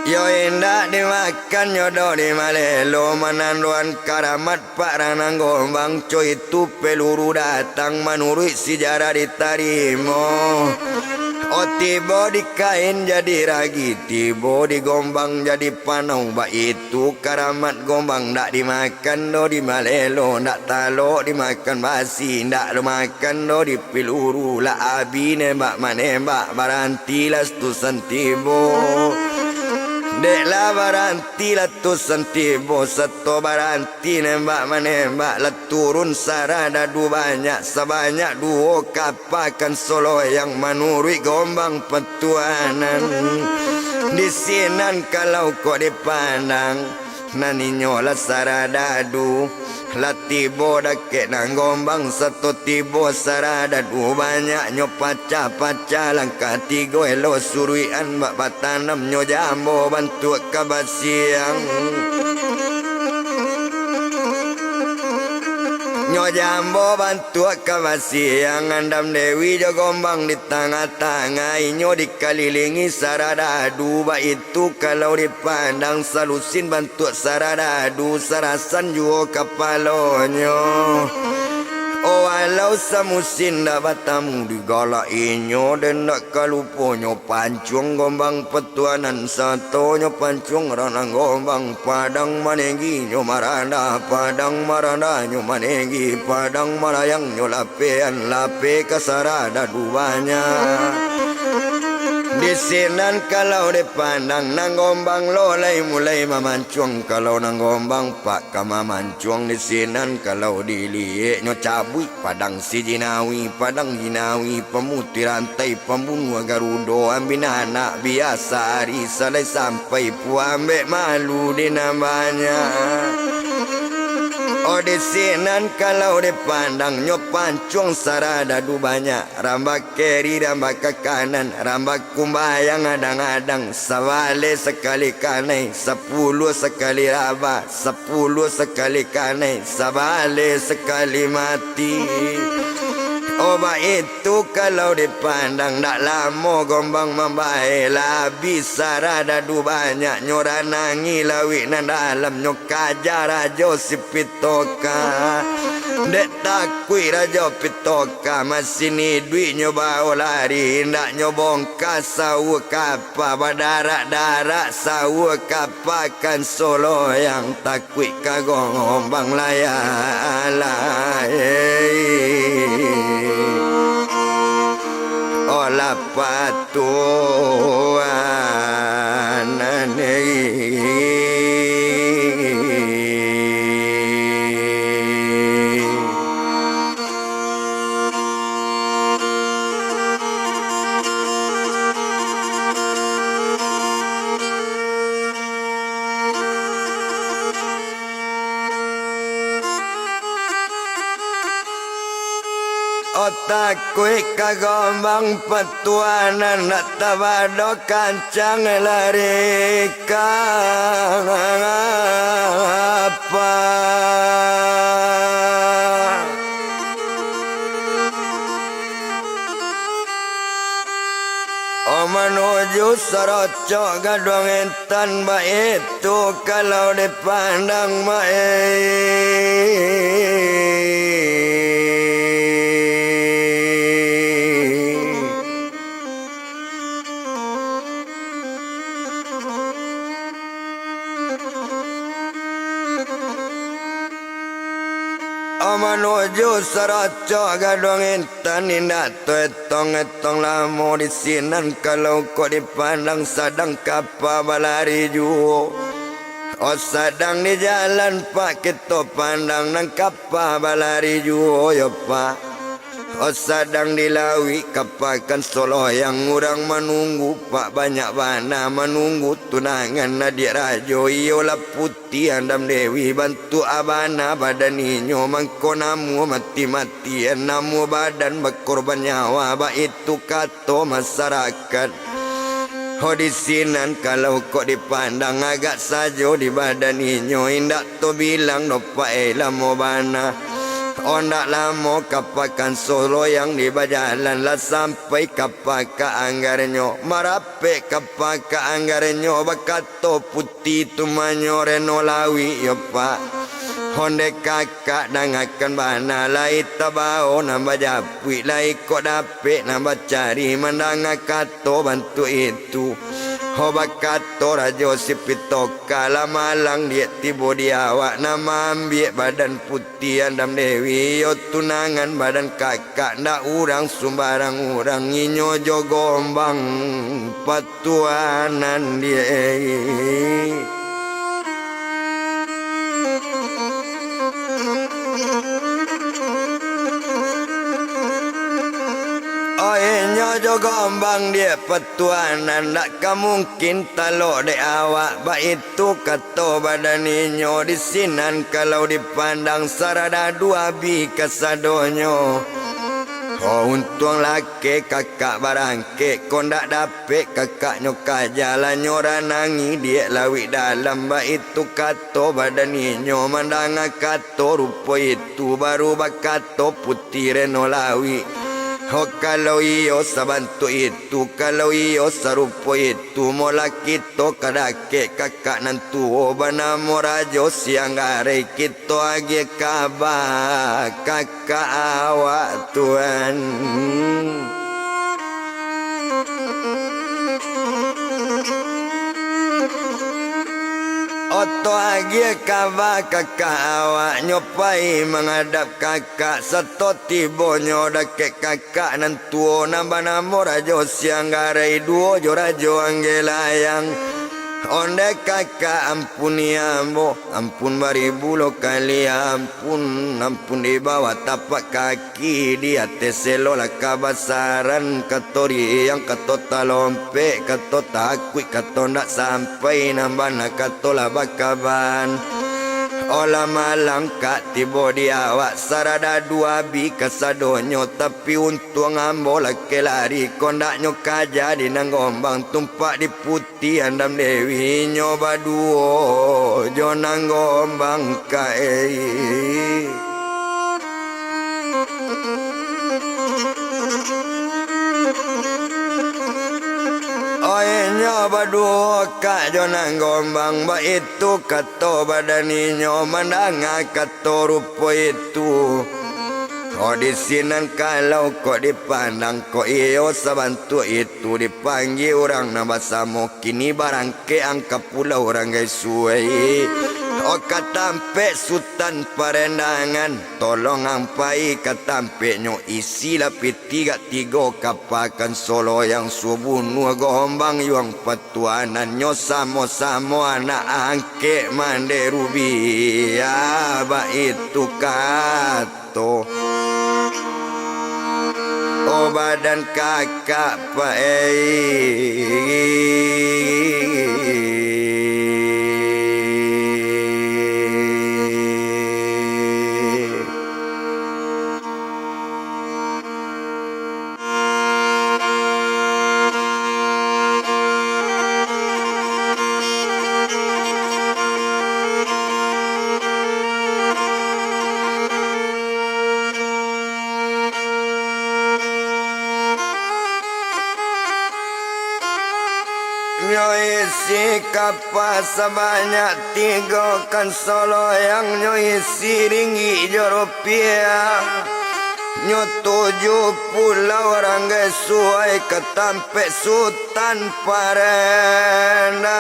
Yo indak dimakan yodo di malelo menanduan karamat pak ranang gombang coy itu peluru datang menurut sejarah ditarimo. O tiba di kain jadi ragi tiba di gombang jadi panau ba itu karamat gombang ndak dimakan do di malelo ndak talo dimakan basi ndak dimakan do di peluru la abi nembak manembak baranti las tu santibo. Dek lah baranti lah tu sentibo satu baranti nembak menembak lah turun sarada du banyak sebanyak duo kapakan solo yang menurut gombang petuanan di sinan kalau kau dipandang naninyo lah sarada du lah tibo dakek nang gombang satu tibo sarada du banyak nyo paca-paca langkah tigo elo suruian bak batanam nyo jambo bantu kabasiang nyo jambo bantu kabasiang Adam Dewi jo gombang di tengah-tengah inyo dikelilingi saradadu ba itu kalau dipandang salusin bantu saradadu sarasan juo kapalonyo. Oh walau samusin dapat tamu digalak inyo dan nak kaluponyo pancung gombang petuanan satonyo pancung ranang gombang padang manenggi nyo maranda padang maranda nyo manenggi padang malayang nyo lapean lape kasarada duanya di sinan kalau dipandang nang gombang lolai mulai mamancung kalau nang gombang pak kama mancung di sinan kalau diliek nyo cabui padang si jinawi padang jinawi pemutih rantai pembunuh garudo ambin anak biasa hari salai sampai puambek malu di namanya. Oh di sinan kalau dipandang nyo pancung sarada du banyak rambak kiri rambak ke kanan rambak kumbayang adang-adang sawale sekali kanai 10 sekali raba 10 sekali kanai sabale sekali mati. Obat itu kalau dipandang tak lama gombang membaik labis sarada du banyak nyoranangi lawik nan dalam nyokajar raja si pitoka dek takui raja pitoka masih ni duit nyoba lari nak nyobongka sawu kapa badarak-darak sawu kapa kan solo yang takui kagombang layak olah patuan otak kue kagombang petuanan nak tabado kancang lari apa menuju Sorocok gadong entan baik itu kalau dipandang menuju Sorocok gadong intan indah tu etong lamo di sinan kalau kau dipandang sadang kapal balari juo oh sadang di jalan pak kita pandang nang kapal balari juo ya pak oh sadang dilawi kapakan solo yang orang menunggu pak banyak bana menunggu tunangan Nadia Rajo iolah putih andam dewi bantu abana badan inyo mangkonamu mati-matian namu badan berkorban nyawa ba itu kato masyarakat. Oh di sinan kalau kok dipandang agak sajo di badan inyo indak to bilang no paelah mo bana. Oh ndak lama kapakan solo yang di bajalan lah sampai kapaka anggarnyo marape kapaka anggarnyo bakato putih tu manyore no lawi yo pak honde kakak dangakan bana lai tabao nambah japui lai kok dape nambah cari mandangakato bantu itu Hobakato rajo si pitoka lamalang dia tibo dia awak nama ambil badan putih andam dewi yo tunangan badan kakak ndak urang sumbarang urang inyo jogombang patuanan dia. Nyo gombang dia petuanan tak mungkin talo de awak ba itu kato badan inyo di sinan kalau dipandang sarada dua bi kasadonyo. Oh untung laki kakak barangke kondak dapet kakak nyoka jalan nyoran nangi dia lawi dalam ba itu kato badan inyo mandanga kato rupo itu baru bakato putih reno lawi. Oh kalau iyo sabantu itu, kalau iyo sarupo itu, mola kita kadake kakak nantu obana morajo siang gare kita age kaba kakak awak tuan. Oto agi kaba kakak awak nyopai menghadap kakak Sato tibo nyodake kakak nantuo nambah namo rajo siang garai duo jo rajo anggelayang. Onde kakak ampuni ambo, ampun baribu lo kali ampun, ampun di bawah tapak kaki di atas selola kabasaran katori yang kato talompe kato takui kato ndak sampai nambah nak kato labakaban. Olah malang kak tibo di awak sarada dua bi kasadonyo tapi untung ambo laki lari kondaknyo kaja di nanggombang tumpak di putih andam dewi nyoba duo jo nanggombang kae. Nyoba duo kak jonang gombang ba itu kato badaninyo mandanga kato rupo itu. Odisinan kalau kok dipandang kok iyo sabantu itu dipanggil orang nama samo kini barang ke angka pulau orang guys suai. O katampe sultan parendangan tolong ampai katampe nyo isi lapi tiga kapakan solo yang subuh gombang yang patuanan nyo samo-samo anak angke mande rubi aba itu kato. O badan kakak isi kapas sebanyak 3 kan solo yang nyo isi ringgit jo rupiah. Nyo 70 orang sesuai ketampe sultan parendangan.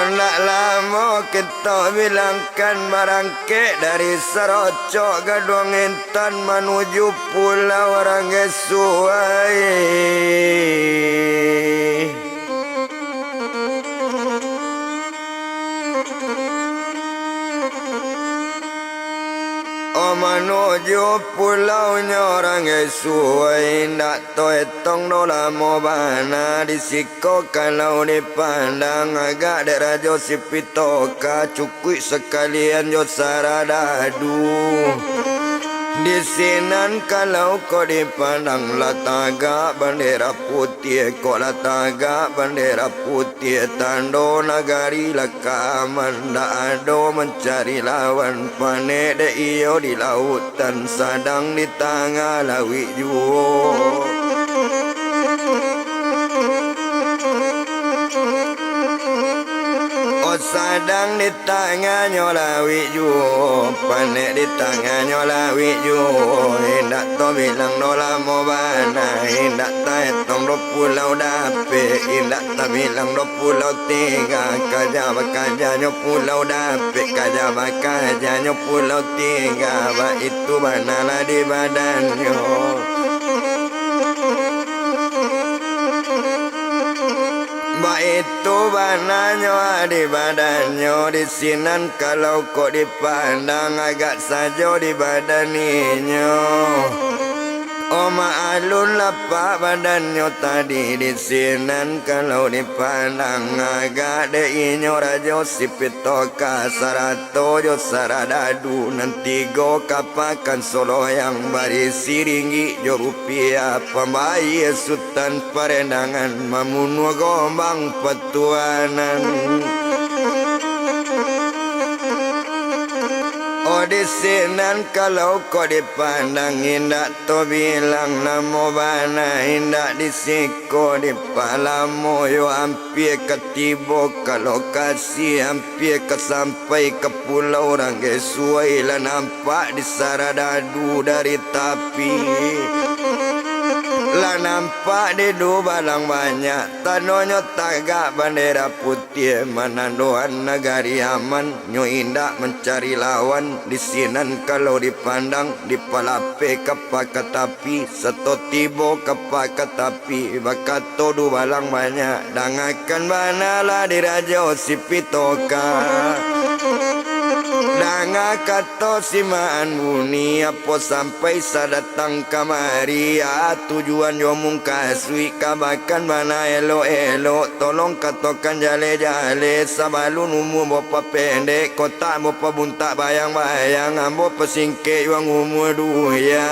Nak lama kita bilangkan barangke dari Seroco Gadong Intan menuju Pulau Ranggesuai. Menuju pulau orang Ranggesuai ndak to etong no lamo bana disiko kalau dipandang agak daerah Josipitoka cukui sekalian jo saradadu. Di sinan kalau kau dipandang lataga bendera putih kok lataga bendera putih tando nagari lakaman ndak ado mencari lawan pane de iyo di lautan sadang di tengah lawi juo. Sadang di tangan nyolawi juo panek di tangan nyolawi juo. Hendak to bilang nola mo bana hendak ta etong 20 dape hendak ta bilang 23 kaja bakaja nyo pulau dape kaja bakaja nyo pulau 3 ba itu banala di badannya. Ba itu bananyo di badannya di sinan kalau kok dipandang agak saja di badaninya. Oh maalun lapak badannya tadi di sinan kalau dipandang agak deinyo rajo sipito kasarato jo saradadu nanti go kapakan solo yang barisi ringgi jo rupiah pembayi sultan perendangan mamunwa gombang petuanan. Oh di sinan kalau kau dipandang indak to bilang namo bana indak disiko di palamu yo hampir ketibo kalau kasih hampir kesampai ke pulau orang gesuai lah nampak di saradadu dari tapi lah nampak di du balang banyak tanonyo tagak bendera putih menandoan negari aman nyo indak mencari lawan di sinan kalau dipandang di palape kapak tapi seto tibo kapak tapi bakato du balang banyak dangakan banalah di rajo sipitoka danga kato simaan buni apa sampai sadatang kamari tujuan yo mungkasui kabakan mana elo tolong katokan jale sabalun umur bapa pendek kotak bapa buntak bayang ambo pesingke yang umur duya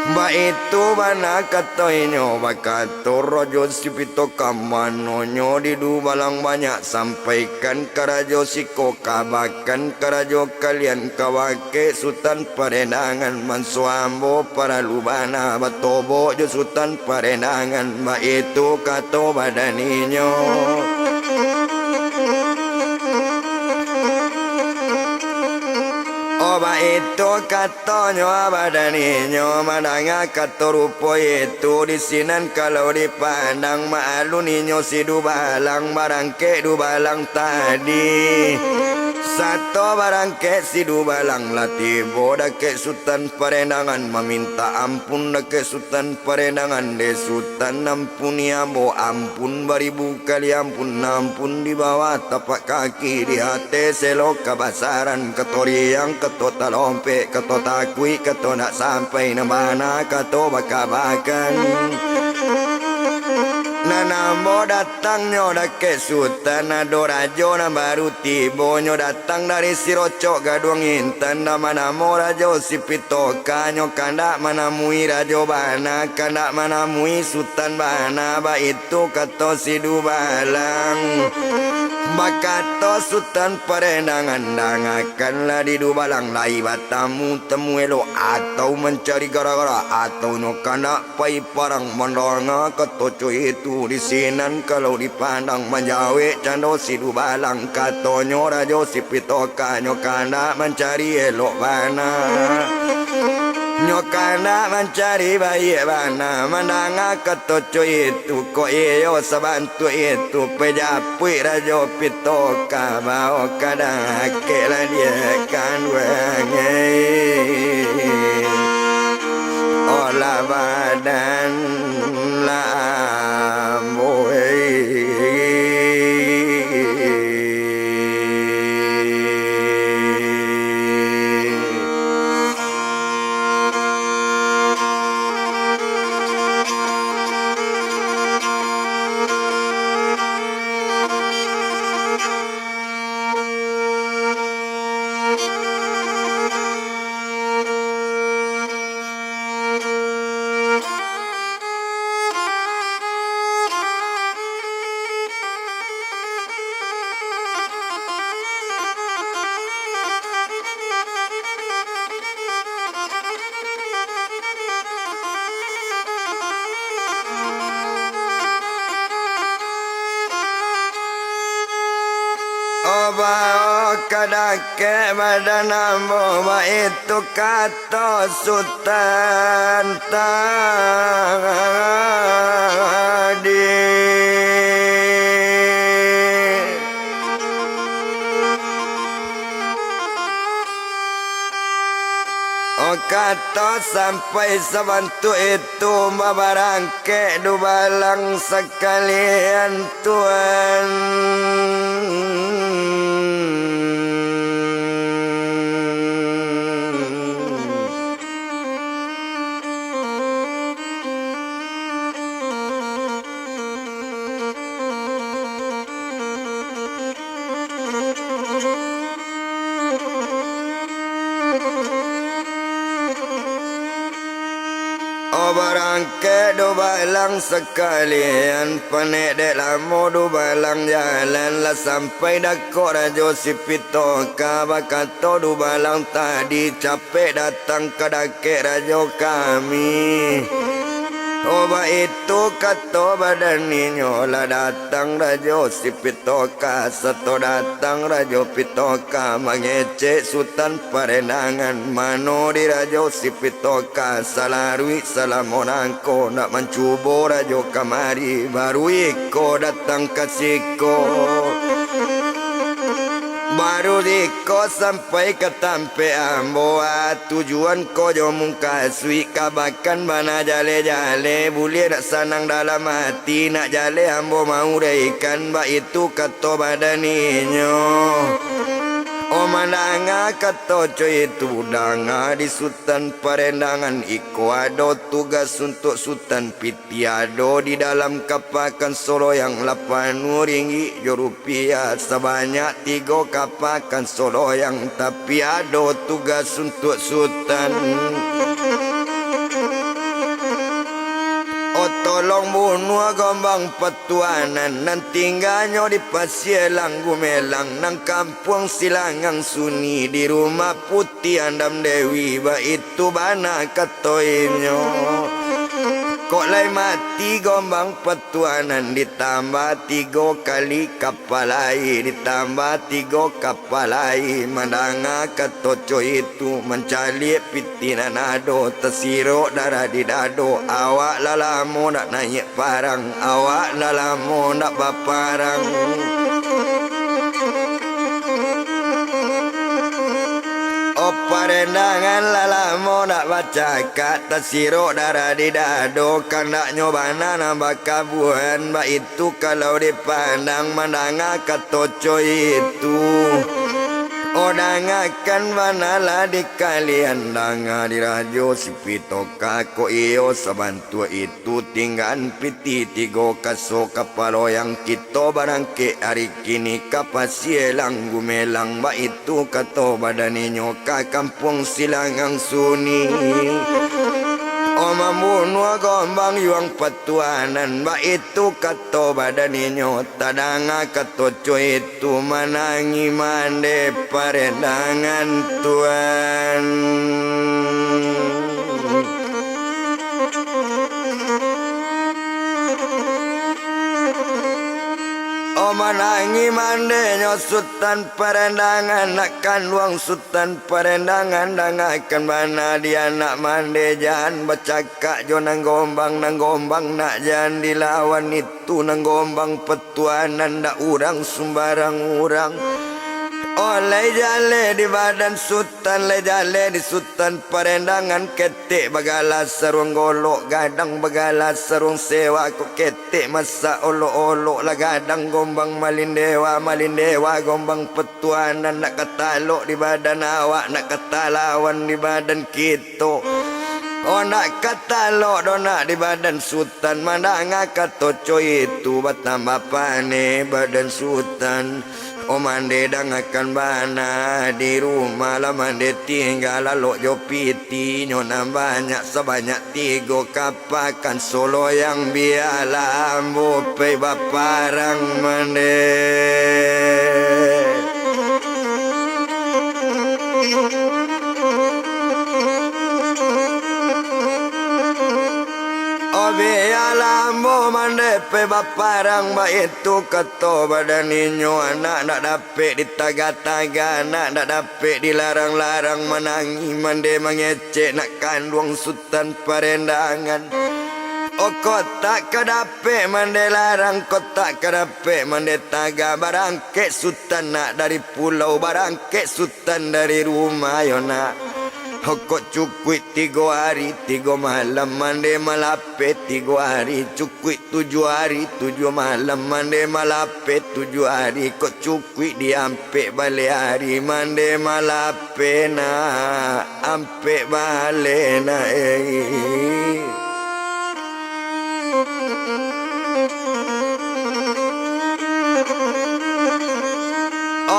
ba itu bana kato inyo bakato rojo sipito kamanonyo di du balang banyak sampaikan karajo siko kabakan karajo kalian kawake sultan perendangan mansuambo para lubana batobo jo sultan perendangan ba itu kato badaninyo. Oba itu katonyo abadaninyo madanga katorupo itu di sinan kalau dipandang malu ninyo si dubalang barangke dubalang tadi satu barangke si dubalang latibo dake sultan perendangan meminta ampun dake sultan perendangan de sultan ampuni ambo ampun beribu kali ampun di bawah tapak kaki di hati selok kebasaran ketori yang keto talompe keto takui keto nak sampai namana keto bakabakan nanambo datangnya dake sultan adorajo na baru tibonyo datang dari siroco gaduang intan namanamo rajo sipito kanyo kandak manamui rajo bana kandak manamui sultan bana ba itu kato sidu balang bakato sultan perendangan dangakanlah di du balang lai batamu temu elo atau mencari gara-gara atau nyokana pai parang mendonga keto itu di sinan kalau dipandang menjawe cando sidu balang katonyo rajo sipitoka nyokana mencari elok bana nyokana mencari bayi bana mandanga ketoco itu ko iyo sabantu itu pejapui rajo pitoka bao kadang kela dia kan wengai olah badan Oba kadake badanambo ba itu kato sultan tadi kata sampai sebantu itu mabarangke dubalang sekalian tuan barangke do balang sekalian panek dek lamo do balang jalan lah sampai dakok rajo sipito kabakato do balang tadi capek datang ke dakek rajo kami. Oba itu kato badan ninyola datang rajo si pitoka seto datang rajo pitoka mengecek sultan parenangan mano di rajo si pitoka salarui salamonangko nak mencubo rajo kamari baru iko datang kasiko. Baru diko sampai ke tampe amboa tujuan ko jo muka sui kabakan bana jale-jale boleh nak sanang dalam hati nak jale ambo mau reikan ba itu kato badaninyo. O mandanga kato coy itu danga di sultan parendangan iko ado tugas untuk sultan pitiado di dalam kapakan solo yang 8 ringgit jo rupiah sebanyak 3 kapakan solo yang tapi ado tugas untuk sultan. O tolong bunuh gombang petuanan nan tinggalnya di pasir langgu melang nang kampung silangang suni di rumah putih andam dewi ba itu bana katoinyo. Kok lai mati gombang petuanan ditambah 3 kali kapalai ditambah 3 kapalai mandanga katoco itu mencari pitinan ado tersirok darah di dado awak lalamu nak naik parang awak lalamu nak baparang. Parendangan lalamo nak baca kata sirok darah di dado kandak nyobana nambah kabuhan ba itu kalau dipandang mandanga katoco itu. Odangakan manala di kalian danga di rajo si pitoka ko iyo sabantu itu tinggan piti 3 kaso kapalo yang kita barangke hari kini kapasielang gumelang ba itu kato badaninyo ka kampung silangang suni. O mambunuh gombang yuang petuanan ba itu kato badaninyo tadanga katoco itu manangi mande parendangan tuan. O manangi mandenyo sultan parendangan nakkan luang sultan parendangan dangakan mana dia nak mande jangan bercakap jo nang gombang nak jangan dilawan itu nang gombang petuanan dak urang sembarang urang. Oleh jale di badan sultan le jale di sultan parendangan ketik bagala sarung golok gadang bagala sarung sewa ku ketik masa olok-olok lah gadang gombang malindewa gombang petuanan nak katalok di badan awak nak katalawan di badan kita. Oh nak katalok do nak di badan sultan mandanga katoco itu bertambah pane badan sultan. O mande dangakan bana di rumah lah mande tinggal lalu jo piti nyona banyak sebanyak 3 kapakan solo yang biarlah ambo pei baparang mande. Bialambo mandepe baparang ba itu kato badaninyo anak nak dapet ditaga-taga anak nak dapet dilarang-larang menangi mande mengecek nak kandung sultan parendangan. O kotak kadapet mande larang kotak kadapet mande taga barangke sultan nak dari pulau barangke sultan dari rumah yo nak. Hokok cukui 3 hari 3 malam mande malape 3 hari cukui 7 hari 7 malam mande malape 7 hari kok cukui diampe bale hari mande malape na ampe bale na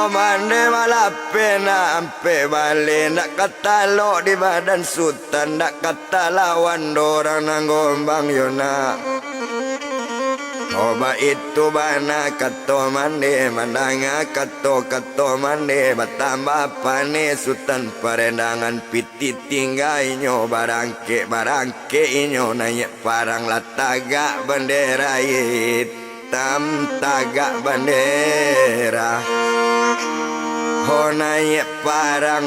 mande malape na ampe bale nak kata lo di badan sultan nak kata lawan dorang nang gombang yona. Oba itu bana kato mande mandanga kato mande batamba pane sultan parendangan piti tinggai nyo barangke inyo nanya parang lataga bendera hitam taga bendera ho nanya parang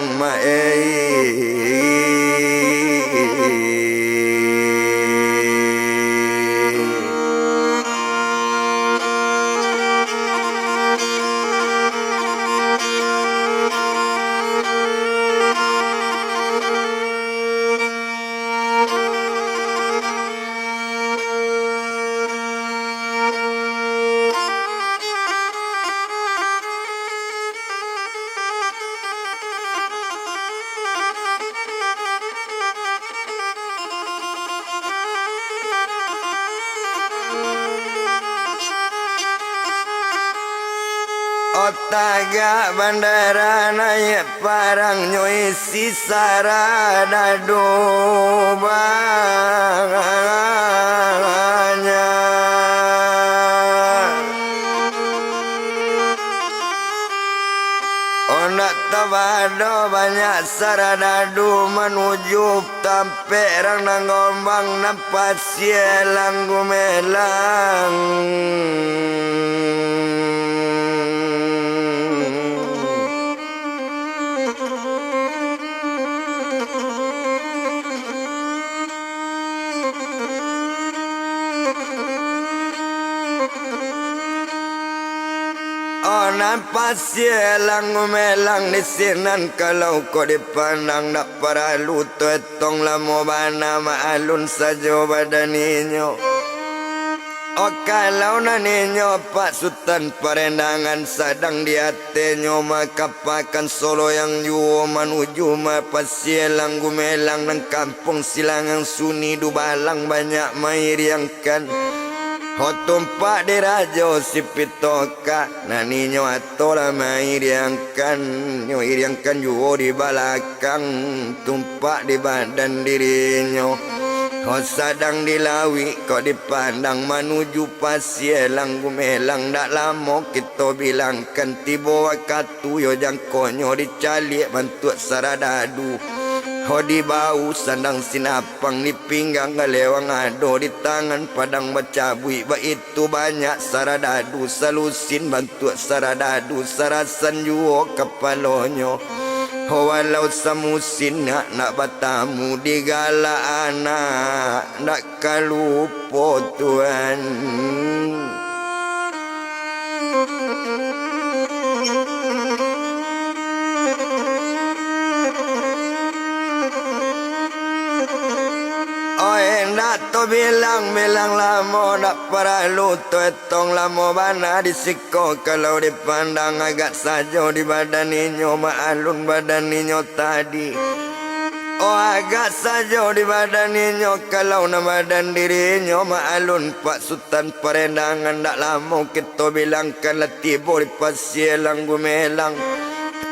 Otaga bandara naik parang nyoi sisara dadu banganya Onak tabado banyak saradadu menuju tampe rang nang gombang nampak sielang gumelang nampak sielang melang di sinan kalau kau dipandang nak paralu tuetong lamo bana maalun saja badaninyo. Oh kalau naninyo Pak Sultan parendangan sadang di hatenyo maka pakan solo yang juo manuju mapasielang gumelang nang kampung silangang suni dubalang banyak mairiangkan. Ho tumpak di rajo si pitoka naninyo atola mairiangkan nyo iriangkan juo di balakang tumpak di badan dirinya. Ho sadang dilawi kau dipandang manuju pasielang gumelang dak lama kita bilangkan tiba wakatu yo jangkonyo dicalik bantuat saradadu. Ho di bau sandang sinapang di pinggang galewang ado di tangan padang bacabui ba itu banyak saradadu salusin bantuat saradadu sarasan juo kepalonyo. Ho walau samusin nak batamu digala anak nak kalupo Tuhan. Nak to bilang lamo nak paralu to etong lamo bana disiko kalau dipandang agak saja di badaninyo maalun badaninyo tadi. Oh agak saja di badaninyo kalau nama badan dirinya maalun Pak Sultan parendangan tak lama kita bilangkan latibo di pasielang gumelang.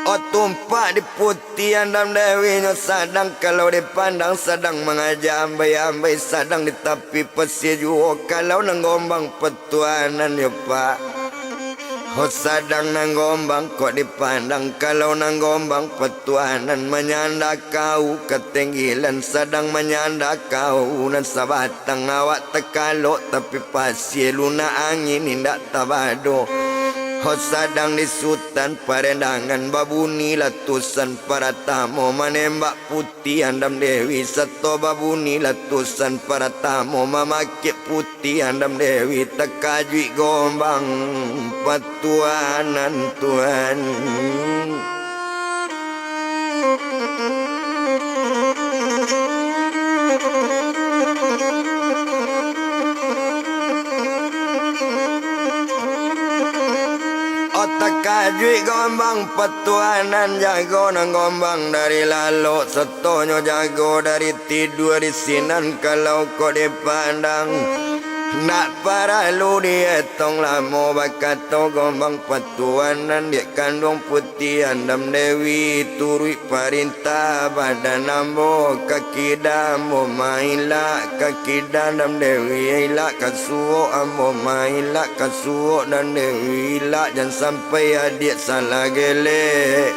Oh tumpak di putian dan dewinya sadang kalau dipandang sadang mengajak ambai-ambai sadang di tepi pesir juo kalau nang gombang petuanan ya Pak. Oh sadang nang gombang kok dipandang kalau nang gombang petuanan menyanda kau ketinggilan sadang menyanda kau nan sabatang awak tekalok tapi pasir luna angin indak tabado. Ho sadang di sultan parendangan babuni latusan para tamu menembak putih andam dewi sato babuni latusan para tamu memakik putih andam dewi tekajui gombang patuanan Tuhan. Tekajui gombang petuanan jago nang gombang dari lalu setonyo jago dari tidur di sinan kalau kau dipandang. Nak paralu dia tong lamo bakato gombang patuanan dia kandung putih andam dewi turui parintah badan ambo kaki dambo maila kaki dandam dewi ila kasuo ambo maila kasuo dan dewi ila jangan sampai adik salah gelek.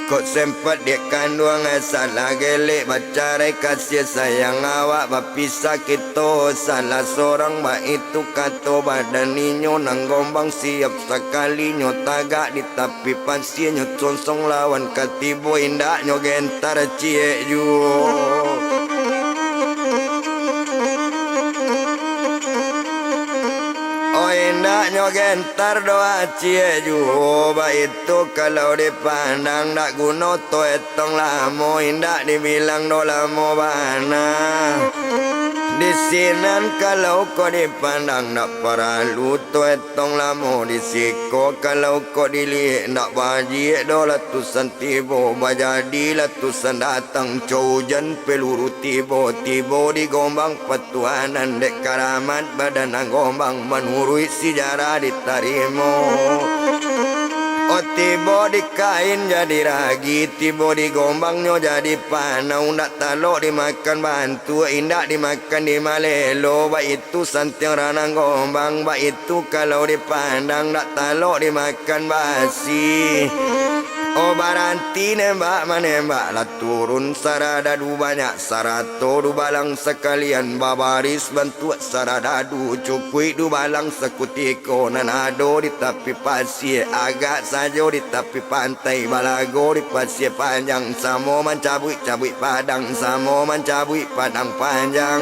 Kok sempat dia kandung salah gelek bacarai kasih sayang awak bapisah kita salah seorang mak itu kato badan ninyo nang gombang siap sekali nyo tagak di tapi pansi nyo sonsong lawan katibo indak nyo gentar cie ju. Indaknya gentar doa cie juba itu kalau dipandang nak guna to etong lamo indak dibilang do lamo bana. Di sinan kalau kau dipandang nak paralu to etong lamo di siko kalau kau dilihat nak baji do latusan tibo bajadi latusan datang hujan peluru tibo tibo di gombang patuanan dek karamat badan gombang menurui sejarah ditarimo. Oh tibo di kain jadi ragi, tibo di gombangnya jadi panau, nak talok dimakan bantu, indak dimakan di malelo. Baik itu santiang ranang gombang, baik itu kalau dipandang nak talok dimakan basi. Oh baranti nembak menembak lah turun saradadu banyak sarato du balang sekalian babaris bantu saradadu cukui du balang sekutiko nanado di tepi pasir agak saja di tepi pantai balago di pasir panjang samo mencabui padang samo mencabui padang panjang.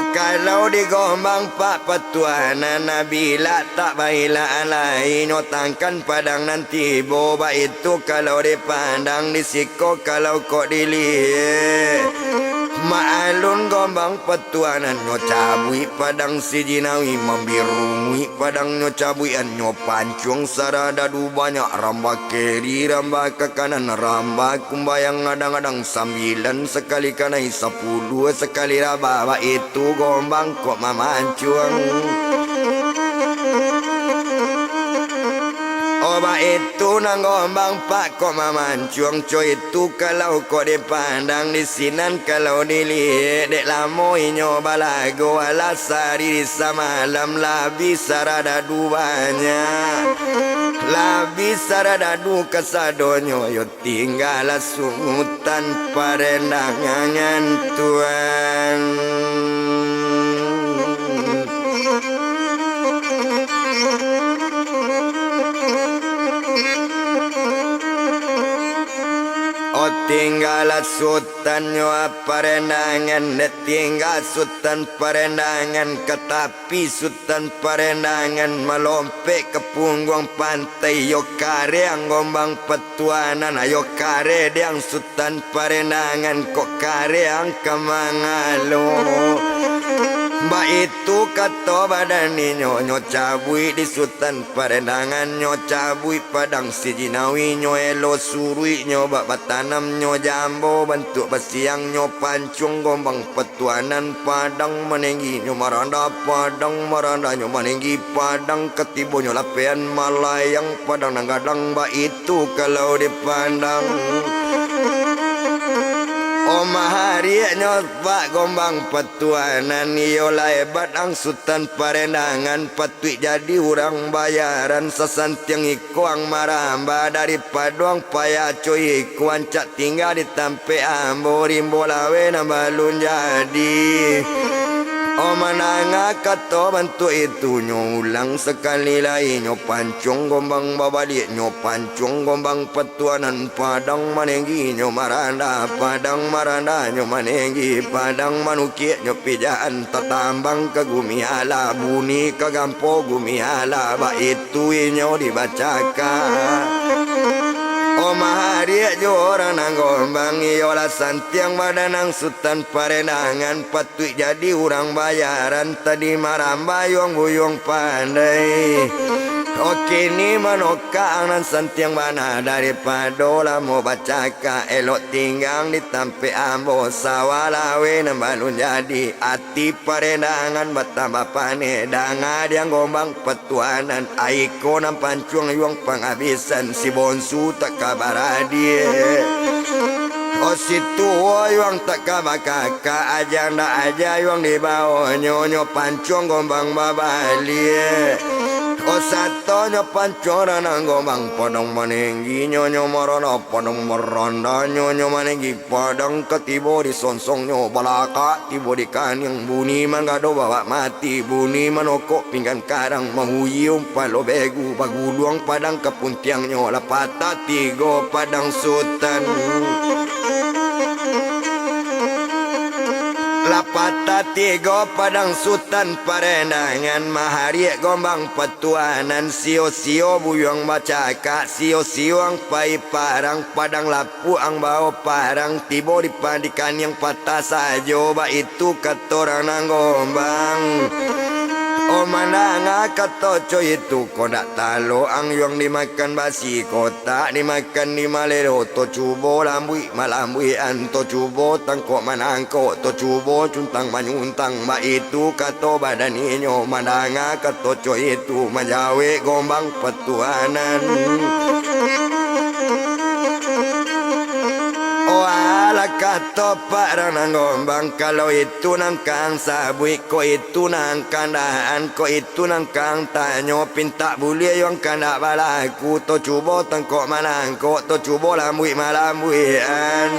Kalau di gombang pak patuanan nabila tak baila alai nyotangkan padang nanti boba itu kalau dipandang di siko kalau kok dilihat maalun gombang patuanan nyo cabui padang si jinawi membirungui padang nyo cabui nyo pancung saradadu banyak rambak kiri rambak ke kanan rambak kumbayang ngadang-ngadang 9 sekali kanai 10 sekali rababa itu gombang kok mamancung. Oba itu nang gombang pak kok mamancung coy itu kalau kok dipandang di sinan kalau dilihat dek lamo inyo balago alasari samalam labi saradadu banyak labi saradadu kasadonyo yo tinggal sungutan parendangan tuan. Tinggal sultan nyo parendangan tinggal sultan parendangan ketapi sultan parendangan melompat ke punggung pantai yo kare ang gombang petuanan ayo kare diang sultan parendangan kok kare ang kamangalo. Mbak itu kata badan nyo cabui di sultan parendangan nyo cabui padang si jinawi nyo elo surui nyo bak batanam nyo jambo bentuk besiang nyo pancung gombang petuanan padang menenggi nyo maranda padang maranda nyo menenggi padang ketibo nyo lapian malayang padang nanggadang mbak itu kalau dipandang. Oh mahari nyo pak gombang petuanan iyo hebat ang sultan parendangan patui jadi orang bayaran sesantiang iko ang maramba daripada ang paya coy iko ancak tinggal di tampe ambo rimbo lawe na balun jadi. Oh mananga kato bantu itu nyo ulang sekali lagi nyo pancung gombang babalik nyo pancung gombang petuanan padang manenggi nyo maranda padang maranda nyo manenggi padang manukit nyo pijaan tatambang ke gumi ala buni ke gampo gumi ala ba itu nyo dibacakan. Oh mahari jo orang nang gombang iola santiang badanang sultan parendangan patui jadi orang bayaran tadi maramba yung buyung pandai. Oke ni manoka anan santiang mana daripada lamo bacaka elok tinggang di tampe ambo sawalawe nambalun jadi ati parendangan batamba pane danga diang gombang petuanan aiko nam pancung yuang penghabisan si bonsu tak kabar adie. Oh situ yang tak kabar kakak aja ndak aja yang di bawah nyonyo pancung gombang babalie. O satonyo pancora nanggomang podong manenggi nyonyo morono podong meronda nyonyo manenggi podong ketibo di sonsongnya balaka tibo di kanyang buni mangado bawa mati buni manokok pinggan karang mahuyum palo begu baguluang padang kepuntiangnya lapata tigo padang sultan. Lapata tiga padang sultan parendangan mahari gombang petuanan sio-sio buyong bacaka sio-sio ang pai parang padang lapu ang bau parang tibo di pandikan yang patah sajo ba itu katorang nang gombang. O mananga katoco itu kodak talo ang yung dimakan basi kota dimakan di malero to cubo lambui malambui anto cubo tangko manangko to cubo cuntang manyuntang ba itu kato badan inyo mananga katoco itu majawe gombang petuanan. O ala kato parang gombang kalau itu nangkang sabui ko itu nang kandaan ko itu nangkang tanyo pinta bulia yang kandak balaku to cubo tangkok manangko to cubo lambui malambuian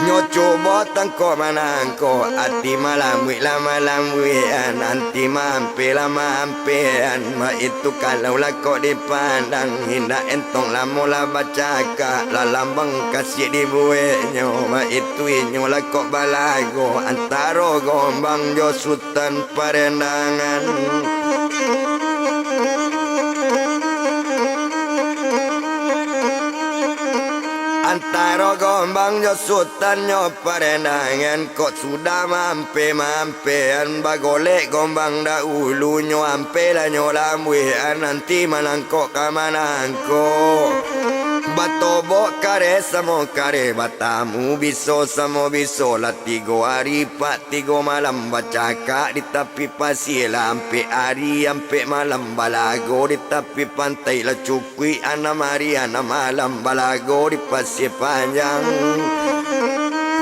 nyo cubo tangkok manangko ati malambui lama lambuian anti mampe lama ampean ma itu kalau lako dipandang hinda entong lamola bacaka lalambang kasih di nyo ma itu inyo lakok balago antaro gombang jo sultan parendangan. Antaro gombang jo sultan nyo parendangan kok sudah mampe-mampean bagolek gombang dahulu nyo ampe lah nyo lambuian nanti manangkok kamanangkok. Batobo kare samo kare batamu biso samo biso la tigo hari pak tigo malam bacaka di tepi pasir ampe hari ampe malam balago di tepi pantai la cukui ana maria ana malam balago di pasir panjang.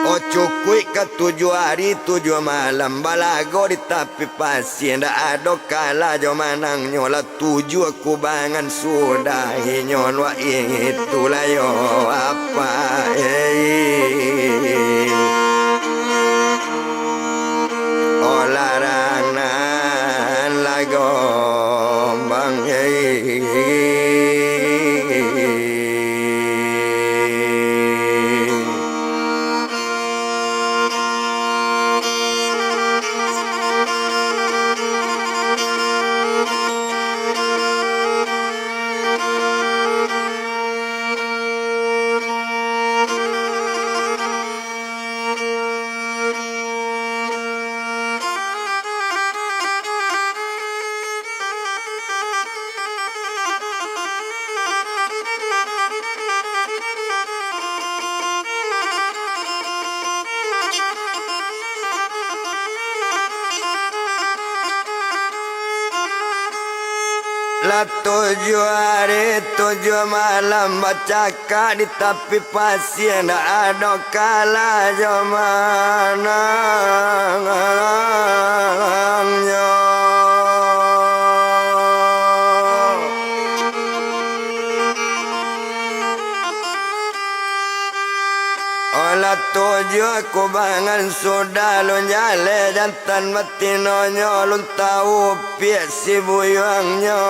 O cukui ke 7 hari 7 malam balago di tepi pasir ndak ada kala jo manang nyola 7 kubangan sudah nyon wa itulah yo apa olarangan lagombang La 7 hari 7 malam bacaka di tepi pasir ndak ada kala jo manangnya. Olah 7 kubangan sudah lo nyale jantan mati nonyo lun tahu piak si buyangnya.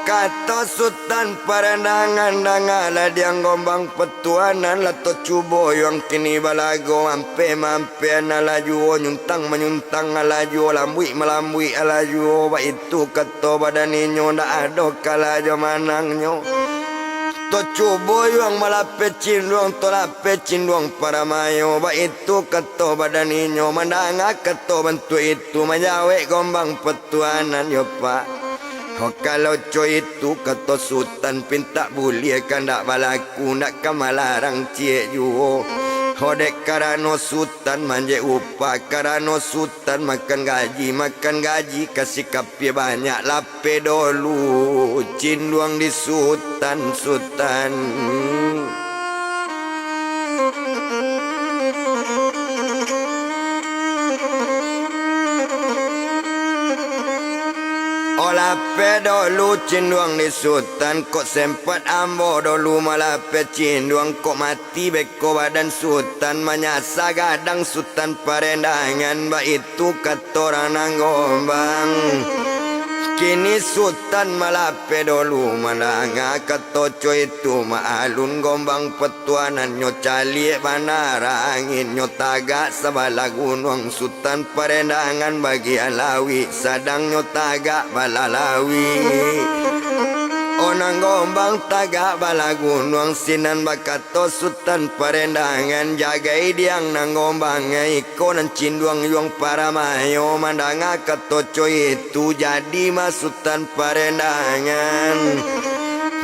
Kata sultan parendangan dangala diang gombang petuanan lato cubo yang kini balago ampe mampe alaju nyuntang menyuntang alaju lambui melambui alaju ba itu kata badan inyo ndak ada kala jo manangnya To cubo yang malape cinduang tolape cinduang para mayo ba itu keto badan inyo mandanga keto bantu itu menyawe gombang petuanan yo pak. Oh kalau coy itu keto sultan pinta bulia kandak balaku nak kamalarang cie juo. Hodek karano sultan manje upah karano sultan makan gaji kasih kapia banyak lape dulu cinduang di sultan. Olah pedolu cinduang di sultan kok sempat ambo dolu malah pe cinduang kok mati beko badan sultan menyasa gadang sultan parendangan ba itu katorang nanggombang kini sultan malah pedolu malah ngakatoco itu maalun gombang petuanan nyo cali banarangin nyo tagak sabala gunung sultan parendangan bagi alawi sadang nyo tagak balalawi onang gombang tagak bala gunung sinan bakato sultan parendangan jagai diang nang gombang iko nan cinduang yuang para mayo mandanga katoco itu jadi sultan parendangan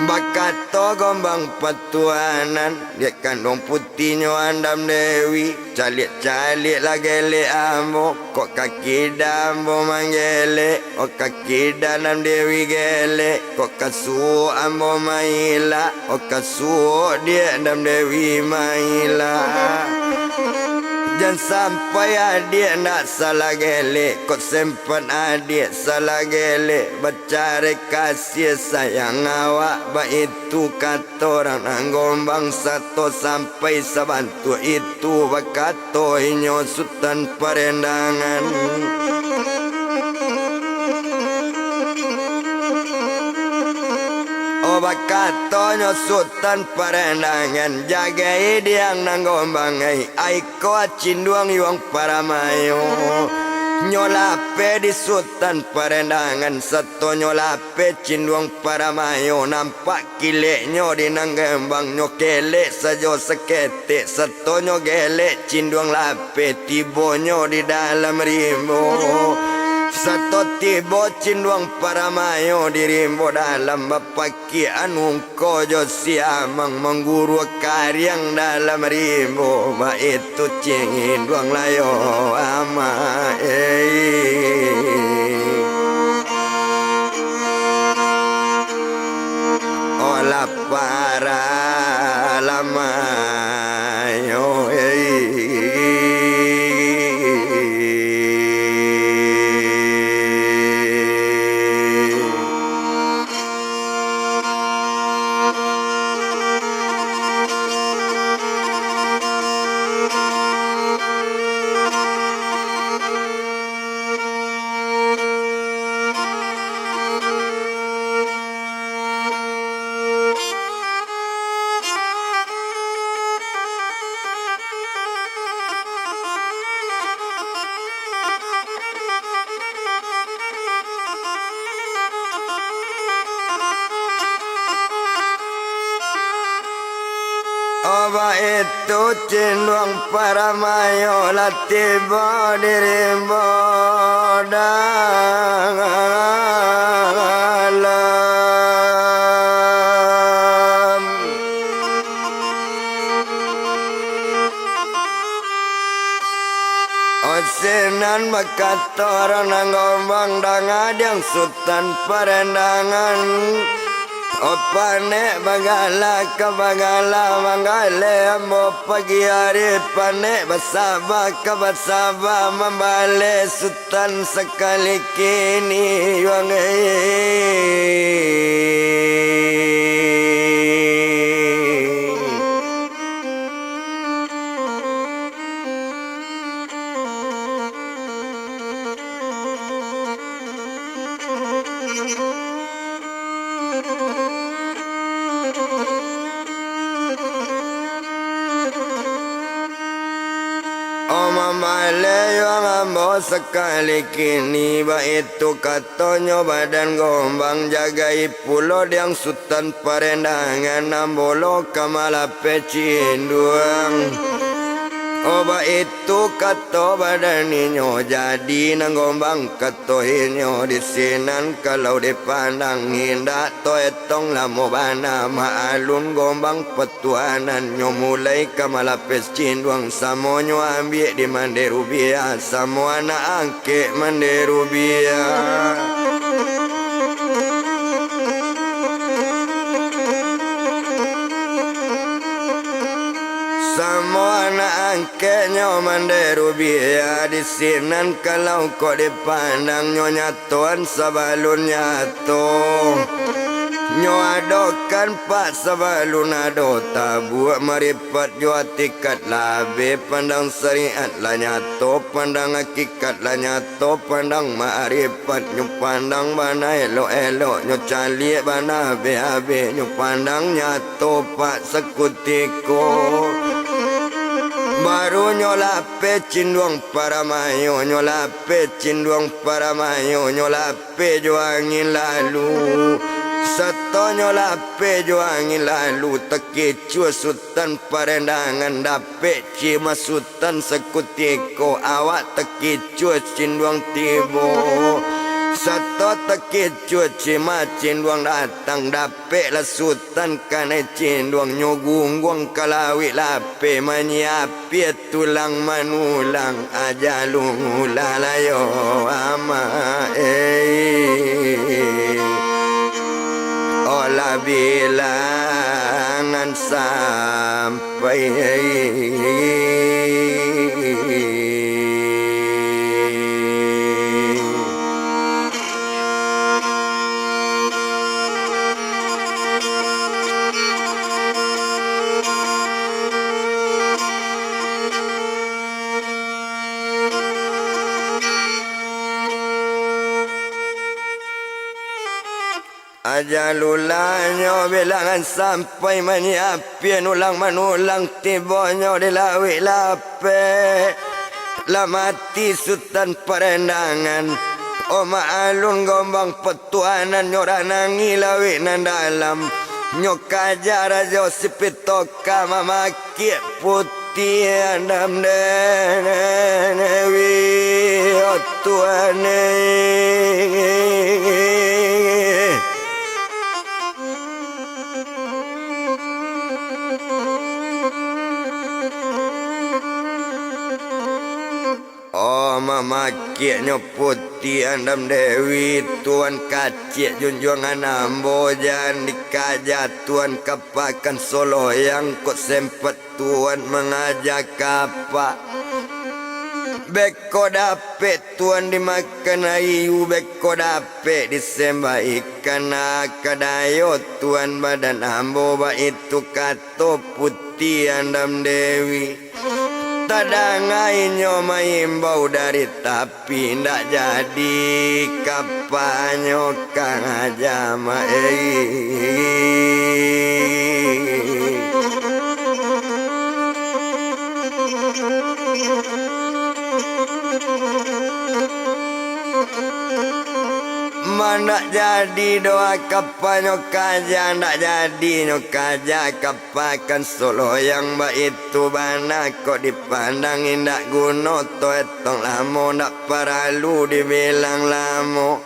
bakato gombang petuanan dia kandung putihnya andam dewi calik lagele ambo kok kaki dambo manggele o kaki dalam dewi gele kok kasu ambo maila o kasu dia andam dewi maila. Jangan sampai adik nak salah gelek kok sempat adik salah gelek bercari kasih sayang awak ba itu kata orang nanggombang satu sampai sabantu itu bakato inyo sultan parendangan. Bakatonyo sultan parendangan jagai diang nanggombang aiko cinduang yuang para mayo nyolape di sultan parendangan satu nyolape cinduang para mayo nampak kileknyo di nanggembang nyo kelek sajo seketik satu nyo gelek cinduang lape tibonyo di dalam rimbo. Satu tibo cinduang para mayo dirimbo dalam bapakian ungko siamang mengguru karyang dalam rimbo ba itu cinduang layo ama olah para lamayo Oba itu cinduang para mayo latibo dirimbo dalam Osenan makator nanggombang dangadang sultan parendangan Opane bagala kabagala mangale mo pagi hari pane basaba kabasaba mambale sultan sekali kini Malayo ambo sekali kini ba itu katonyo badan gombang jagai pulau yang sultan perendangan ambolo kamala pecinduang. Oba itu kato badaninyo jadi nang gombang katohinyo di sinan kalau dipandang indah to etong lamo bana maalun gombang petuanan nyo mulai kamalapes cinduang samonyo ambil di manderubia samo anak angke manderubia. Semua anak angketnya manderubia di sinan kalau kau dipandang nyonya tuan sebalun nyato. Nyo adokan pak sebalun ado tabu maripat jua tikat labe pandang syariat lah nyato pandang hakikat lah nyato pandang ma'rifat nyo pandang bana elok-elok nyo cali bana be-be nyo pandang nyato pak sekutiko. Baru nyolape cinduang para mayo nyolape cinduang para mayo nyolape juangin lalu sato nyolape juangin lalu teki cua sultan perendangan dape cima sultan sekutiko awak teki cua cinduang tibo sato teki cua cima cinduang datang dape la sultan kane cinduang nyogunggong kalawi lape menyiapi tulang manulang aja lalayo ama olah bilangan sampai aja lulanyo bilangan sampai menyiapin ulang manulang tibonyo dilawi lape lah mati sultan perendangan oma alun gombang petuanan nyorana ngilawi nan dalam nyokaja rajo sipitoka mamaki putih andam denewi otuane. Mamaknya putih andam dewi tuan kacik junjungan ambojan dikajat tuan kapakan solo yang kok sempet tuan mengajak apa beko dapet tuan dimakan ayu beko dapet disembah ikan kadayo tuan badan ambo itu kato putih andam dewi tadangainyo maimbau dari tapi ndak jadi kapanyo kang ajama Mana jadi doa kapa nyokaja ndak jadi nyokaja kapakan solo yang baik itu bana kok dipandang indak guno to etong lamo ndak paralu dibilang lamo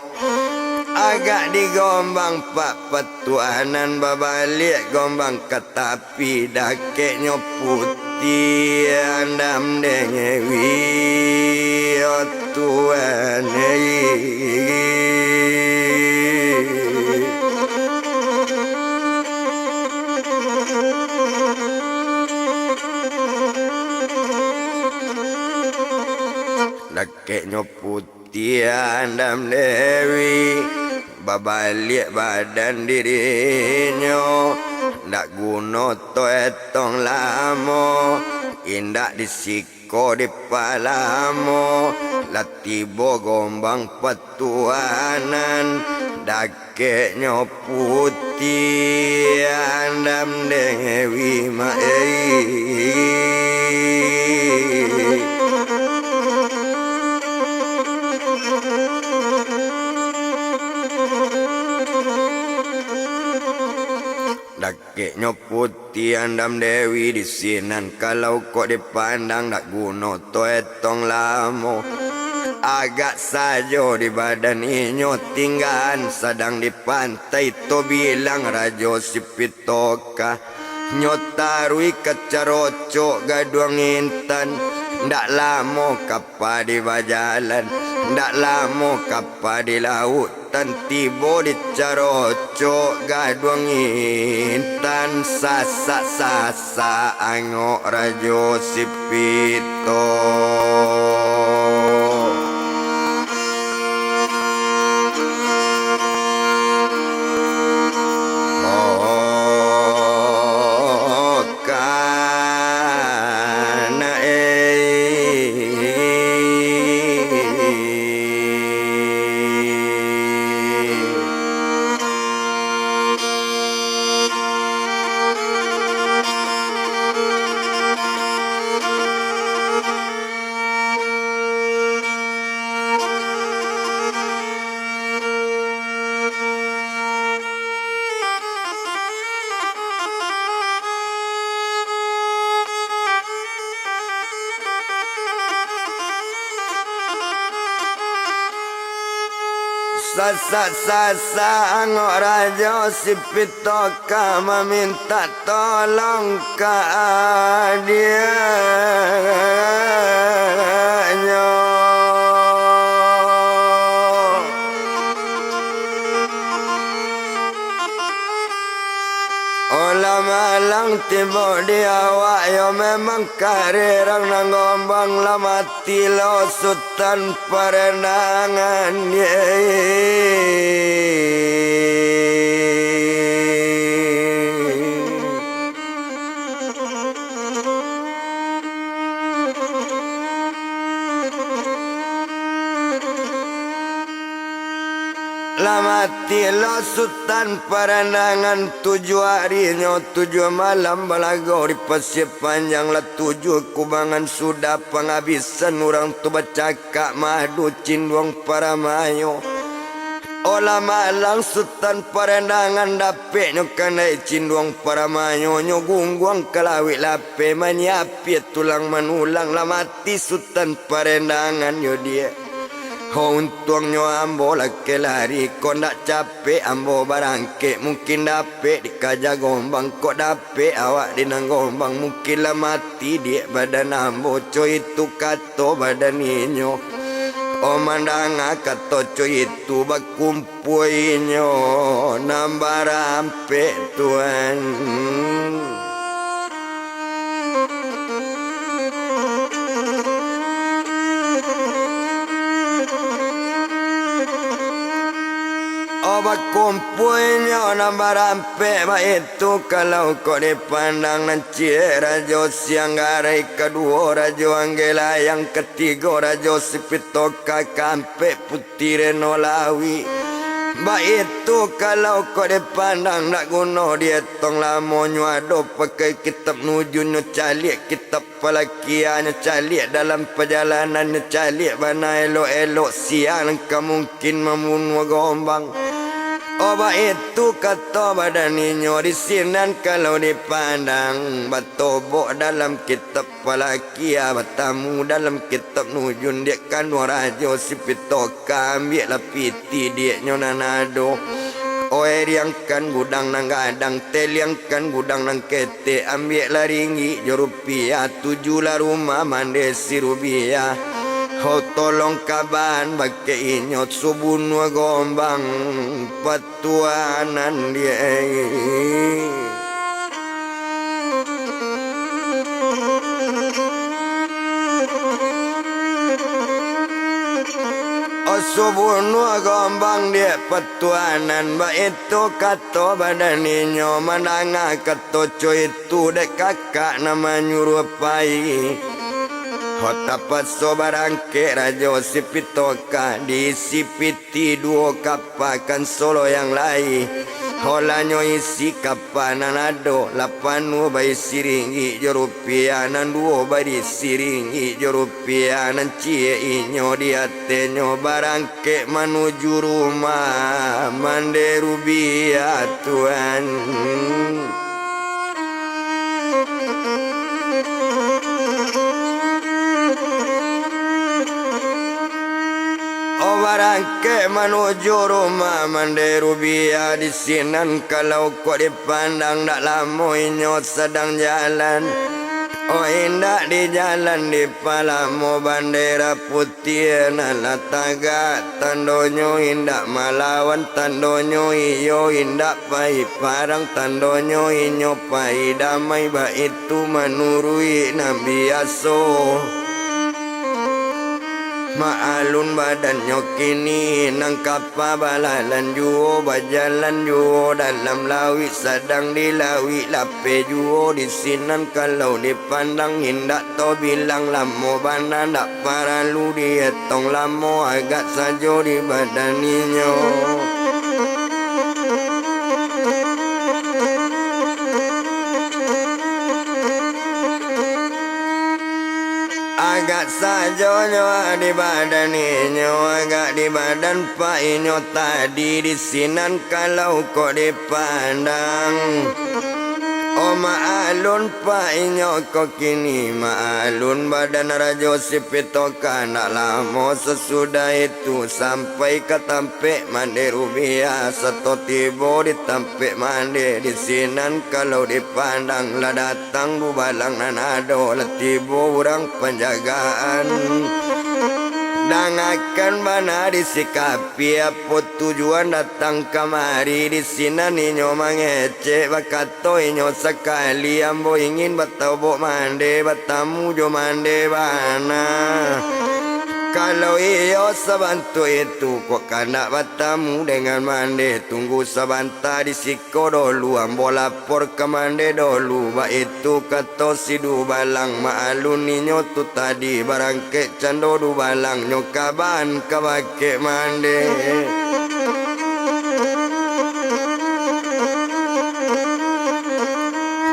agak digombang pak petuanan babalik gombang ketapi dake putih andam dengewi tuan Lakeknya putih andam dewi babalik badan dirinya ndak guno to etong lamo indak disiko di palamo latibo gombang petuanan dakeknya putih andam dewi Kakeknya putih andam Dewi di sinan. Kalau kok dipandang nak guno to etong lamo. Agak saja di badan inyo tinggalan. Sedang di pantai to bilang rajo si pitoka. Nyotarui kecerocok gaduang intan. Ndak lama kapal di bajalan, ndak lama kapal di lautan. Tiba di carocok gaduang intan. Sasa angok rajo si pito. Sasa angok raja si pitoka meminta tolong ke adianya. Olah malang tiba di awak yo memang karirang nang gombang lah mati lo sultan perenangan Lamati lo sultan perenangan 7 harinya 7 malam balago di pasir panjang lah 7 kubangan sudah penghabisan orang tu bercakap madu cinduang para mayo. Olah malang sultan perenangan dapet nyo kanai cinduang para mayo nyo gungguang kelawik lape menyapi tulang menulang lamati sultan perenangan yo dia. Untungnya ambo laki lari. Kau nak capek ambo barangke. Mungkin dapet di kaja gombang. Kau dapet awak di nang gombang. Mungkin lah mati dia badan ambo. Coy itu kato badan inyo. O mandang kato coy itu bakumpuinyo. Nambah rampe tuan. Obat kumpunya nambah rampe itu kalau kau dipandang nanti rajo siang garai kedua rajo Anggela yang ketiga rajo Sipitoka kampe putih renolawi. Itu kalau kau dipandang nak guna dia tong lamonyo ado pakai kitab nujunyo calik kitab pelakiannya calik dalam perjalanannya calik bana elok-elok siang kemungkin memunwa gombang. Obat itu kata badaninyo di sinan kalau dipandang batobok dalam kitab palakia batamu dalam kitab nujun dia kan rajo Sipitoka ambil lah piti dia nyonanado. Oe riangkan gudang nang gadang teliangkan gudang nang kete ambil lah ringgit jo rupiah 7 lah rumah mandesi rupiah. Ho tolong kaban bagai inyot subunwa gombang patuanan dia. O subunwa gombang dia patuanan ba itu kato badan inyo mananga kato coy itu dek kakak nama nyuruh pai. Hotapat sobarangke rajo Sipitoka disipiti 2 kapakan solo yang lain. Holanyo isi kapanan ado 8 bai siringi jo rupiah nan 2 bai siringi jo rupiah nan cie inyo diatenyo barangke menuju rumah mande rubiah tuan. Bangke menuju rumah mande Rubia di sinan kalau kau dipandang dak lamo inyo sedang jalan. Oh indah di jalan di palamo bandera putih nala taga tandonyo indah malawan tandonyo iyo indah pai parang tandonyo inyo pai damai ba itu menurui nabi aso. Maalun badannya kini nangkap balalan juo bajalan juo dalam lawi sedang dilawi lape juo di sinan kalau dipandang indak to bilang lamo bana ndak paralu dietong lamo agak sajo di badaninyo. Agak saja nyo di badan inyo, agak di badan pak inyo tadi di sinan kalau kau dipandang. Oh maalun pak inyo kau kini maalun badan rajo sipitoka nak lama sesudah itu sampai ke tampek mande Rubia seto tibo di tampek mande di sinan kalau dipandang lah datang bubalang nanado lah tibo orang penjagaan. Dan akan mana disikapi apa tujuan datang kemari di sini ninyo mengecek bakato inyo sekali ambo ingin batau mande batamu jo mande bana. Kalau iyo sebantu itu kok kena batamu dengan mande tunggu sebentar di siko dulu ambo lapor ke mande dulu ba itu kata si du balang maalun ninyo tu tadi barangke cando du balang nyokaban kabake mande.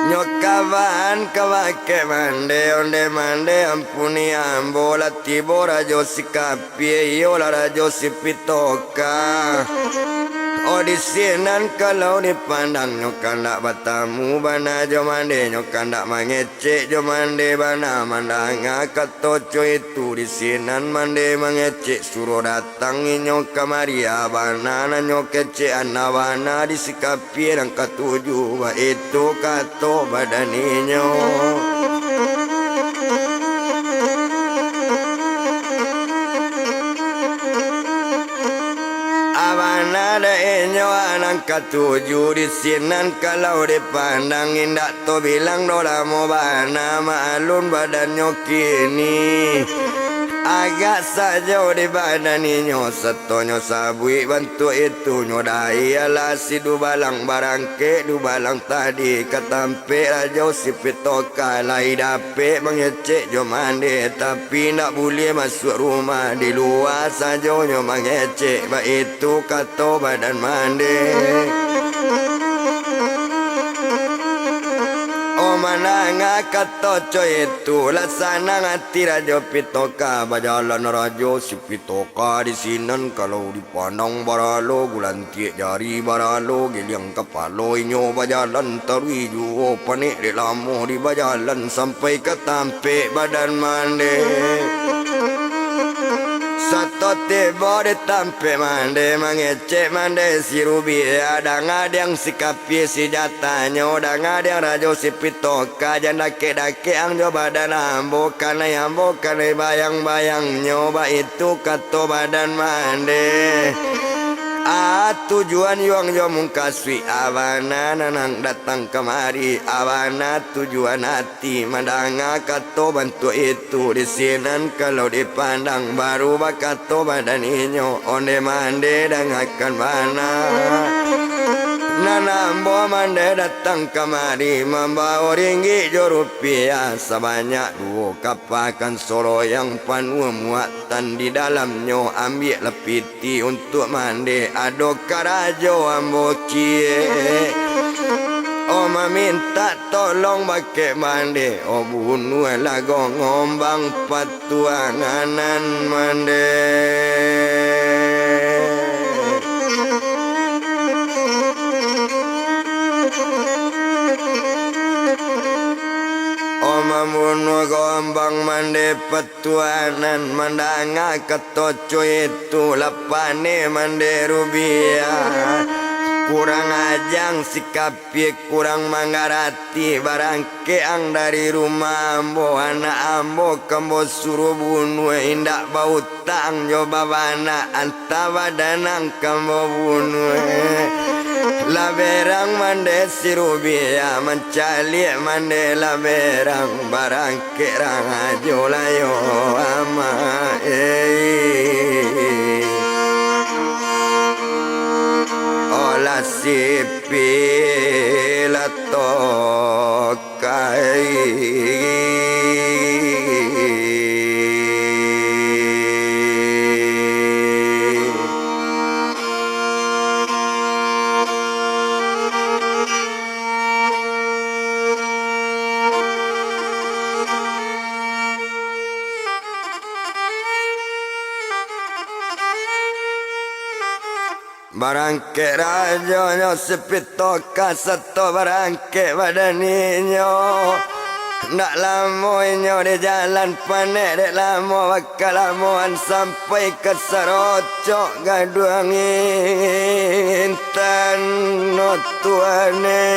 Nyokaban kabake mande onde mande ampuni ambo la tibo rajo sikapi iyo la rajo sipitoka. Oh di sinan kalau dipandang nyokanda batamu bana jo mande nyokanda mangecek jo mande bana mandanga katoco itu di sinan mande mangecek suruh datang inyo kamari abana nyokece anabana disikapi yang ketujuh ba itu kato badaninyo. Ada inyo anang ketujuh di sinan kalau dipandang indak to bilang dola mo bana maalun badannya kini agak saja di badan inyo setonyo sabui bantu itu nyodai ala si du balang barangke du balang tadi ketampe rajo si pitoka lai dape mengecek jo mande tapi nak boleh masuk rumah di luar saja nyo mengecek ba itu kato badan mande. Mananga katoco itu lasana ngati rajo pitoka bajalan rajo si pitoka di sinan kalau dipandang baralo gulan tiek jari baralo giliang kepalo inyo bajalan terui juo panik di lamo di bajalan sampai ke tampe badan mande. Satu tiba di tampe mande mengecek mande si Rubia dan ada yang sikapi si jatanya dan ada yang rajo si pitoka janda dake ang jo badan ambo kana bayang-bayang nyoba itu kato badan mande. Tujuan yang jo mungkaswi awana nanang datang kemari awana tujuan hati mandanga kato bantu itu di sinan kalau dipandang baru bakato badan inyo onde mande dan akan mana. Nanambo mande datang kemari membawa ringgit jo rupiah sebanyak 2 kapakan solo yang penuh muatan di dalamnya ambil lepiti untuk mande ado karajo ambo cie. Oh minta tolong bake mande oh bunuh lago ngombang patuanganan mande. membunuh gombang mande petuanan mandanga ketoco itu lapane mande rubiah kurang ajang sikapi kurang manggarati barang keang dari rumah ambo anak ambo kambo suruh bunuh indak bau tang coba bana antava danang kambo bunuh laberang mande sirubia mencali mande laberang barang kerang ajo layo ama ola sipil tokai barangke rajonyo sepito kasato barangke badaninyo nak lamoinyo di jalan panek dek lamo bakal lamoan sampai ke sarocok gaduang intan no tuane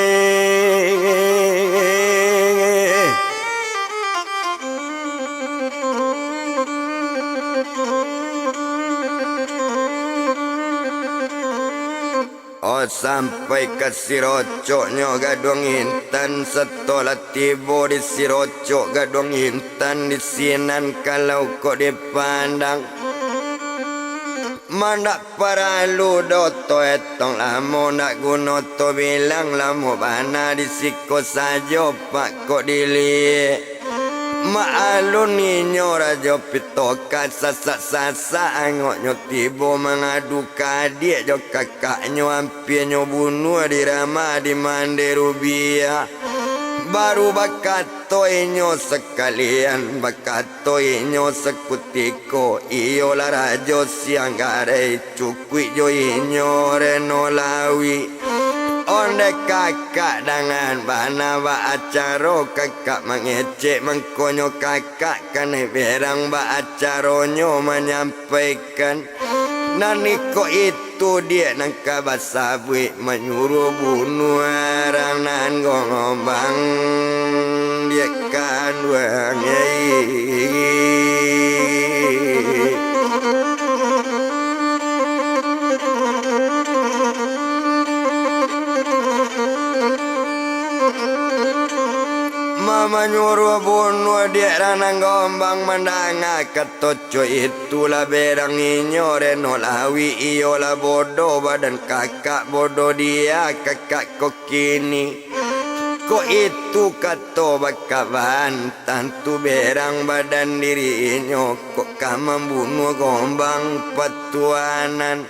sampai ke sirocoknya gadong intan setelah tiba di sirocok gadong intan di sinan kalau kau dipandang mana para ludoto etong lamo nak guna to bilang lamo bana di siko saja pak kok dilihat maalun ninyo rajo pitokat sasa angoknyo tibo mengadu kadik jo kakaknyo hampirnyo bunuh di ramah di mande rubiah baru bakatoinyo sekalian bakatoinyo sekutiko iyolah rajo siang gare cukui jo inyo renolawi onde kakak dengan bana ba acaro kakak mengecek mengkonyo kakak kan berang ba acaronyo menyampaikan naniko itu dia nangka basabui menyuruh bunuh orang nan gombang dia kan wangi menyuruh bunuh dia ranang gombang mandanga ketoco itulah berang inyo renolawi iyolah bodoh badan kakak bodoh dia kakak kok kini kok itu kato bakaban tantu berang badan dirinya kok kama bunuh gombang petuanan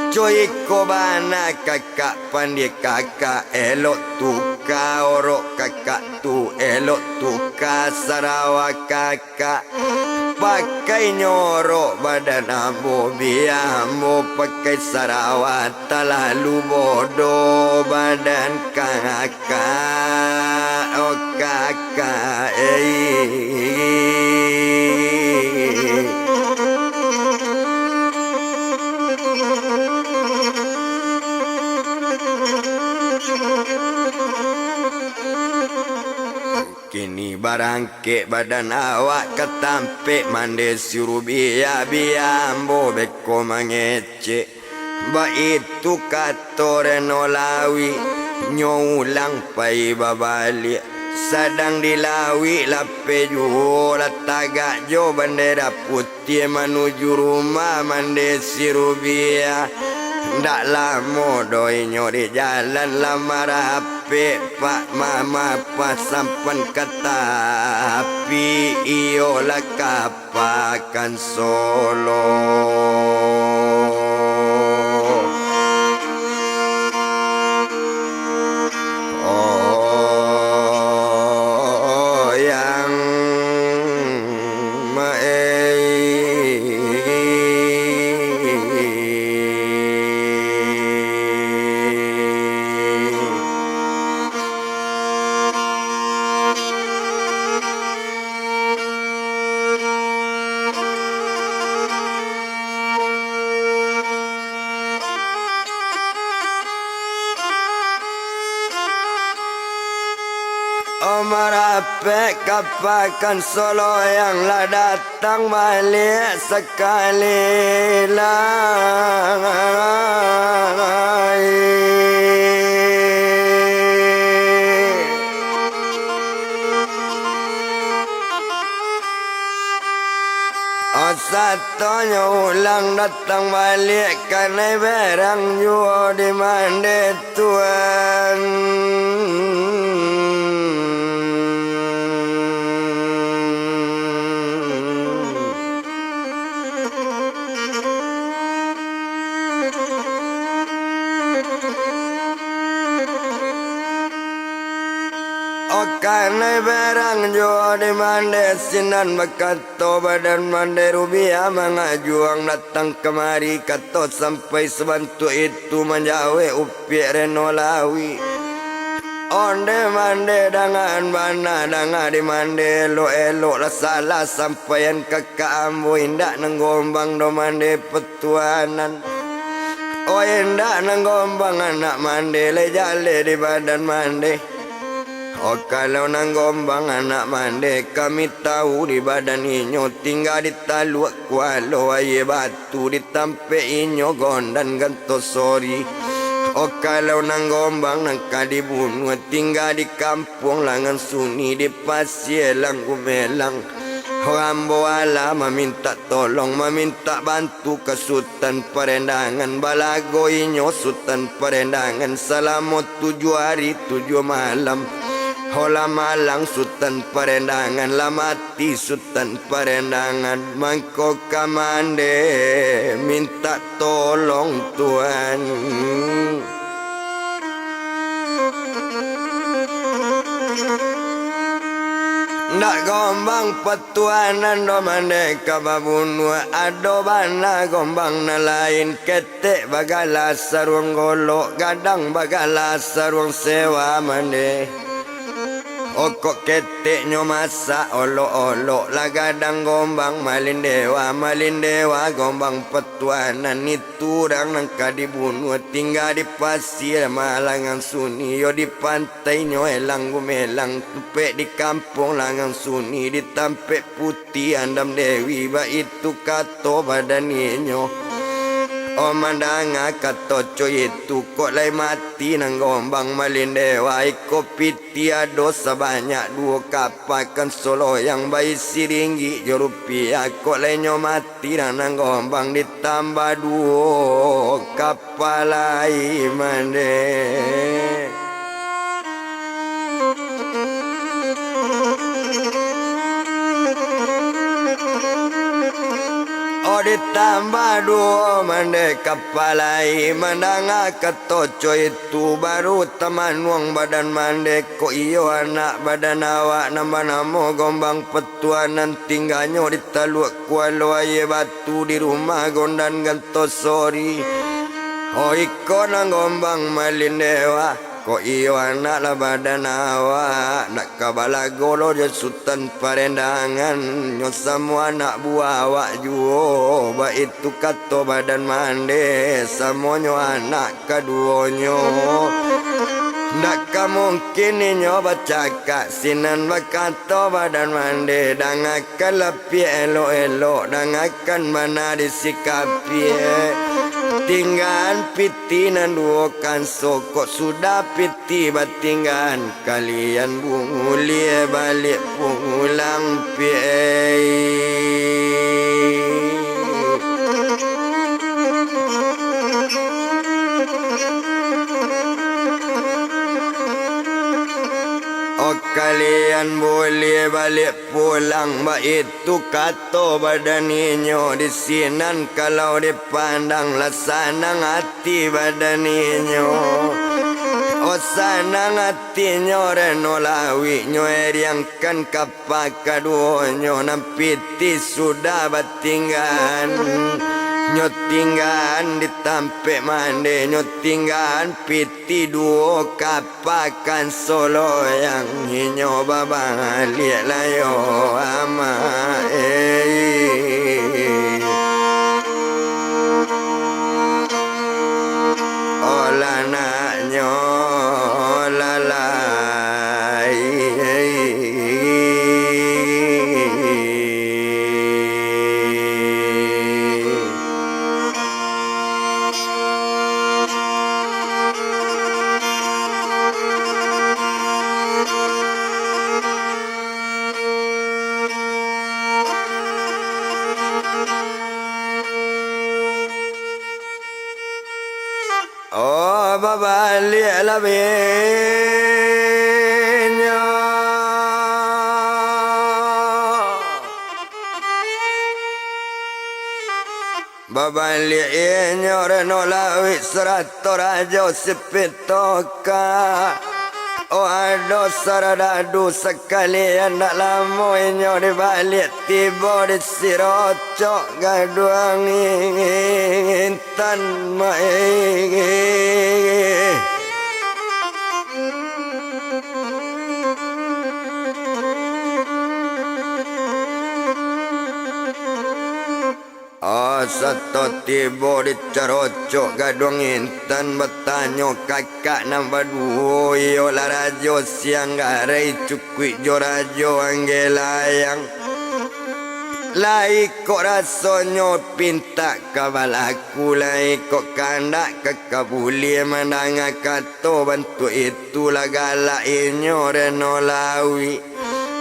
coy kobana kakak pandai kakak elok tuka orok kakak tu elok tuka Sarawak kakak pakai nyorok badan ambo biambo pakai Sarawak terlalu bodoh badan kakak oh kakak kini barangke badan awak ketampe mande suruh biambo beko mengecek ba itu kato renolawi nyulang pai babalik sadang dilawi lape juhola tagak jo bendera putih menuju rumah mande sirubia ndak lama doinyo di jalan lamar ape pak mama pas sampan kata api iyolah kapakan solo Merape kapakan Solo yang lah datang balik sekali satunya ulang datang balik karena berang jua di mandi Tuhan. Karena berang jua di mandi sinan bakato badan mandi rubiah mengajuang datang kemari kato sampai sebantu itu menjawe upi renolawi onde mandi dengan bana dengan di mandi elok lah salah sampaian kakak ambo indak nenggombang do mandi petuanan oh indak nenggombang anak mandi lejale di badan mandi. Oh kalau nang gombang anak mandi kami tahu di badan inyo tinggal di taluk kualo aye batu ditampe inyo gondan gantosori. Oh kalau nang gombang nang kadibunuh tinggal di kampung langan suni di pasir lang gumelang. Rambo ala meminta tolong meminta bantu ke Sultan Perendangan balago inyo Sultan Perendangan selamat 7 hari 7 malam. Hola malang Sultan Perendangan lah mati Sultan Perendangan mangko kamande minta tolong Tuhan. Ndak gombang petuanan do mande kababunu ado bana gombang na lain ketek bagala sarung golok gadang bagala sarung sewa mande. Okok keteknya masa olok-olok lah gadang gombang malindewa gombang petuanan itu orang nangka dibunuh tinggal di pasir malangan suni yo di pantai nyo elang gumelang tupe di kampung langang suni di tampe putih andam dewi ba itu kato badan inyo. Oh mandanga kato coy itu kok lai mati nang gombang malindewa iko piti ado sebanyak 2 kapakan Solo yang bayi siringgi jo rupiah kok lai nyo mati nang gombang ditambah 2 kapal lai mande. Oh ditambah 2 mande kapalai mandanga ketoco itu baru teman uang badan mande ko iyo anak badan awak nambah namo gombang petuanan tinggalnya di taluk kualo aye batu di rumah gondan gantosori. Oh iko nang gombang malindewa ko iyo anak lah badan awak nak kabala golo je Sultan Perendangan nyo semua anak buah awak juo ba itu kato badan mande semuanya anak keduonyo. Ndak mungkin inyo bacaka sinan bakato badan mande dangakan lebih elok-elok dangakan mana disikapi tinggal pitinan 2 kan sokok sudah piti batinggan kalian bungulie balik pungulang piye. Oh kalian boleh balik pulang ba itu kato badan inyo di sinan kalau dipandang lah sanang hati badan inyo. Oh sanang hati nyo renolawi nyo eriangkan kapak kaduonyo nampiti sudah batinggan. Nyotinggan ditampe mande nyotinggan piti 2 kapakan Solo yang hinyo babang liat layo ama ola nak nyo lalai babalik lah benya. Babalik reno lawi serato rajo sepitoka. Oh ado saradadu sekali anak lamo inyo di balik tiba di sirocok gaduang intan mai. Satu tiba di cerocok gadung intan bertanya kakak nombor dua yo la rajo siang garai cukui jo rajo anggelayang lai kok rasonyo pinta kabalaku lai kok kandak kekabuli mandang kato bantu itulah galak inyo reno lawi.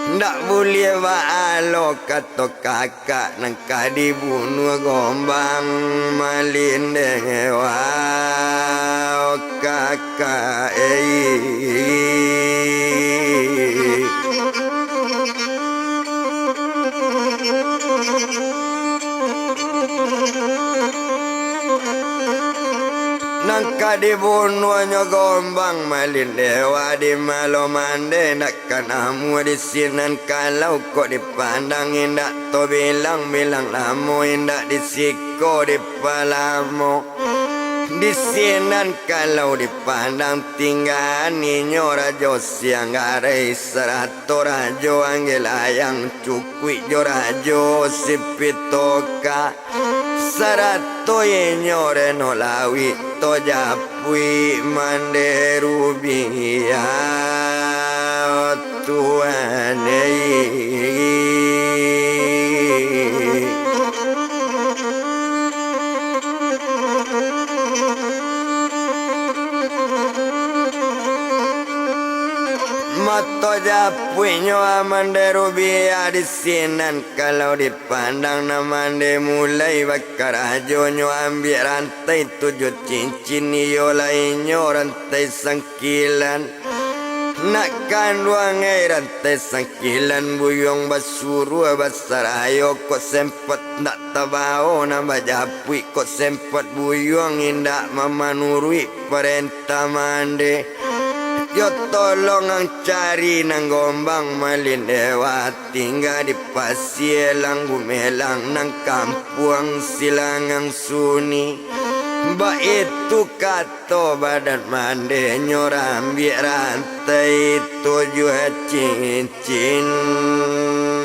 Ndak boleh waalo kato kakak nangka dibunuh gombang malindeng wao kakak nangka dibunuh gombang malin dewa di malo mande nak kanamu di sinan kalau kok dipandang indak to bilang lamu indak disiko di palamu di sinan kalau dipandang tinggal ninyo rajo siang garai serato rajo anggelayang cukui jo rajo sipitoka sarato yenyore no lawi to japui manderu biya tuane mato japuinyo amanderu biya di sinan kalau dipandang namande mulai bakar ajonyo ambil rantai 7 cincin yo lainyo rantai sangkilan nakkan ruangai rantai sangkilan buyong basuru basarayo kok sempet nak tabao nambah japui kok sempet buyong indak memanurui perintah mande. Yo tolong ang cari nang gombang malin dewa tinggal di pasir lang gumelang nang kampung silangang suni. Ba itu kato badan mande nyorambi rantai 7 cincin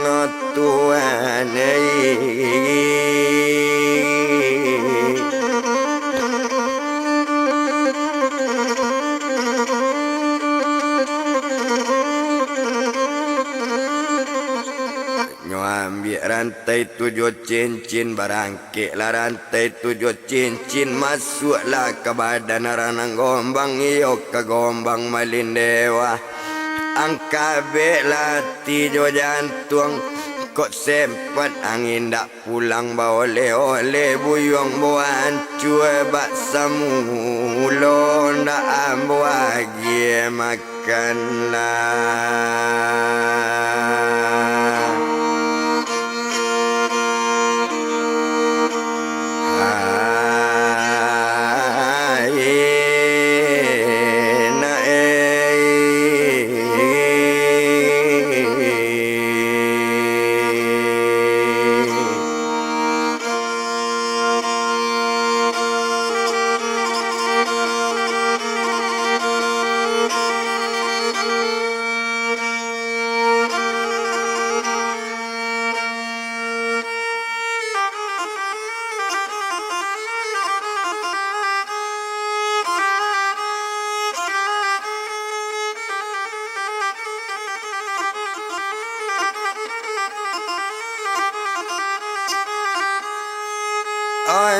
no Tuhan ambil rantai 7 cincin barangkik lah rantai 7 cincin masuklah ke badan ranang gombang iyo ke gombang malin dewa angka bela tijo jantung kok sempat angin dak pulang bawa oleh buyong buan cue bak samulo ndak ambo lagi makanlah.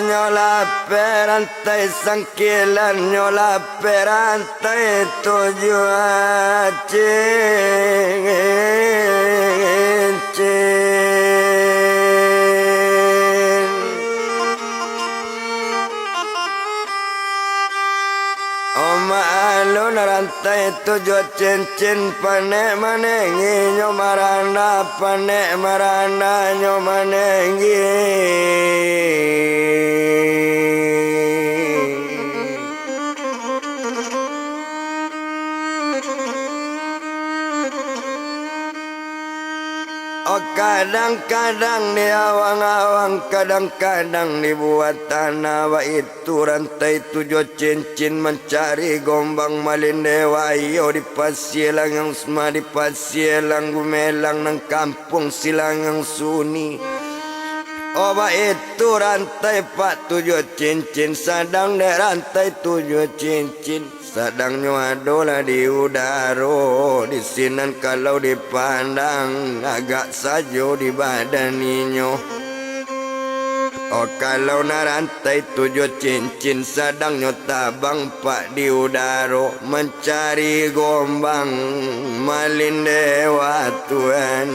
Nyola perantai sangkilan nyola perantai 7 cincin tujuh cincin panek manengi nyomarana panek marana nyomanengi oh kadang-kadang di awang-awang kadang-kadang dibuat tanah wa itu rantai tujuh cincin mencari gombang malin dewa iyo di pasielang yang semua di pasielang gumelang nang kampung silang yang suni oba itu rantai pak tujuh cincin sadang de rantai tujuh cincin sadang nyoadola di udaro di sinan kalau dipandang agak sajo di badaninyo oh kalau na rantai tujuh cincin sadang nyotabang pak di udaro mencari gombang malin dewa Tuhan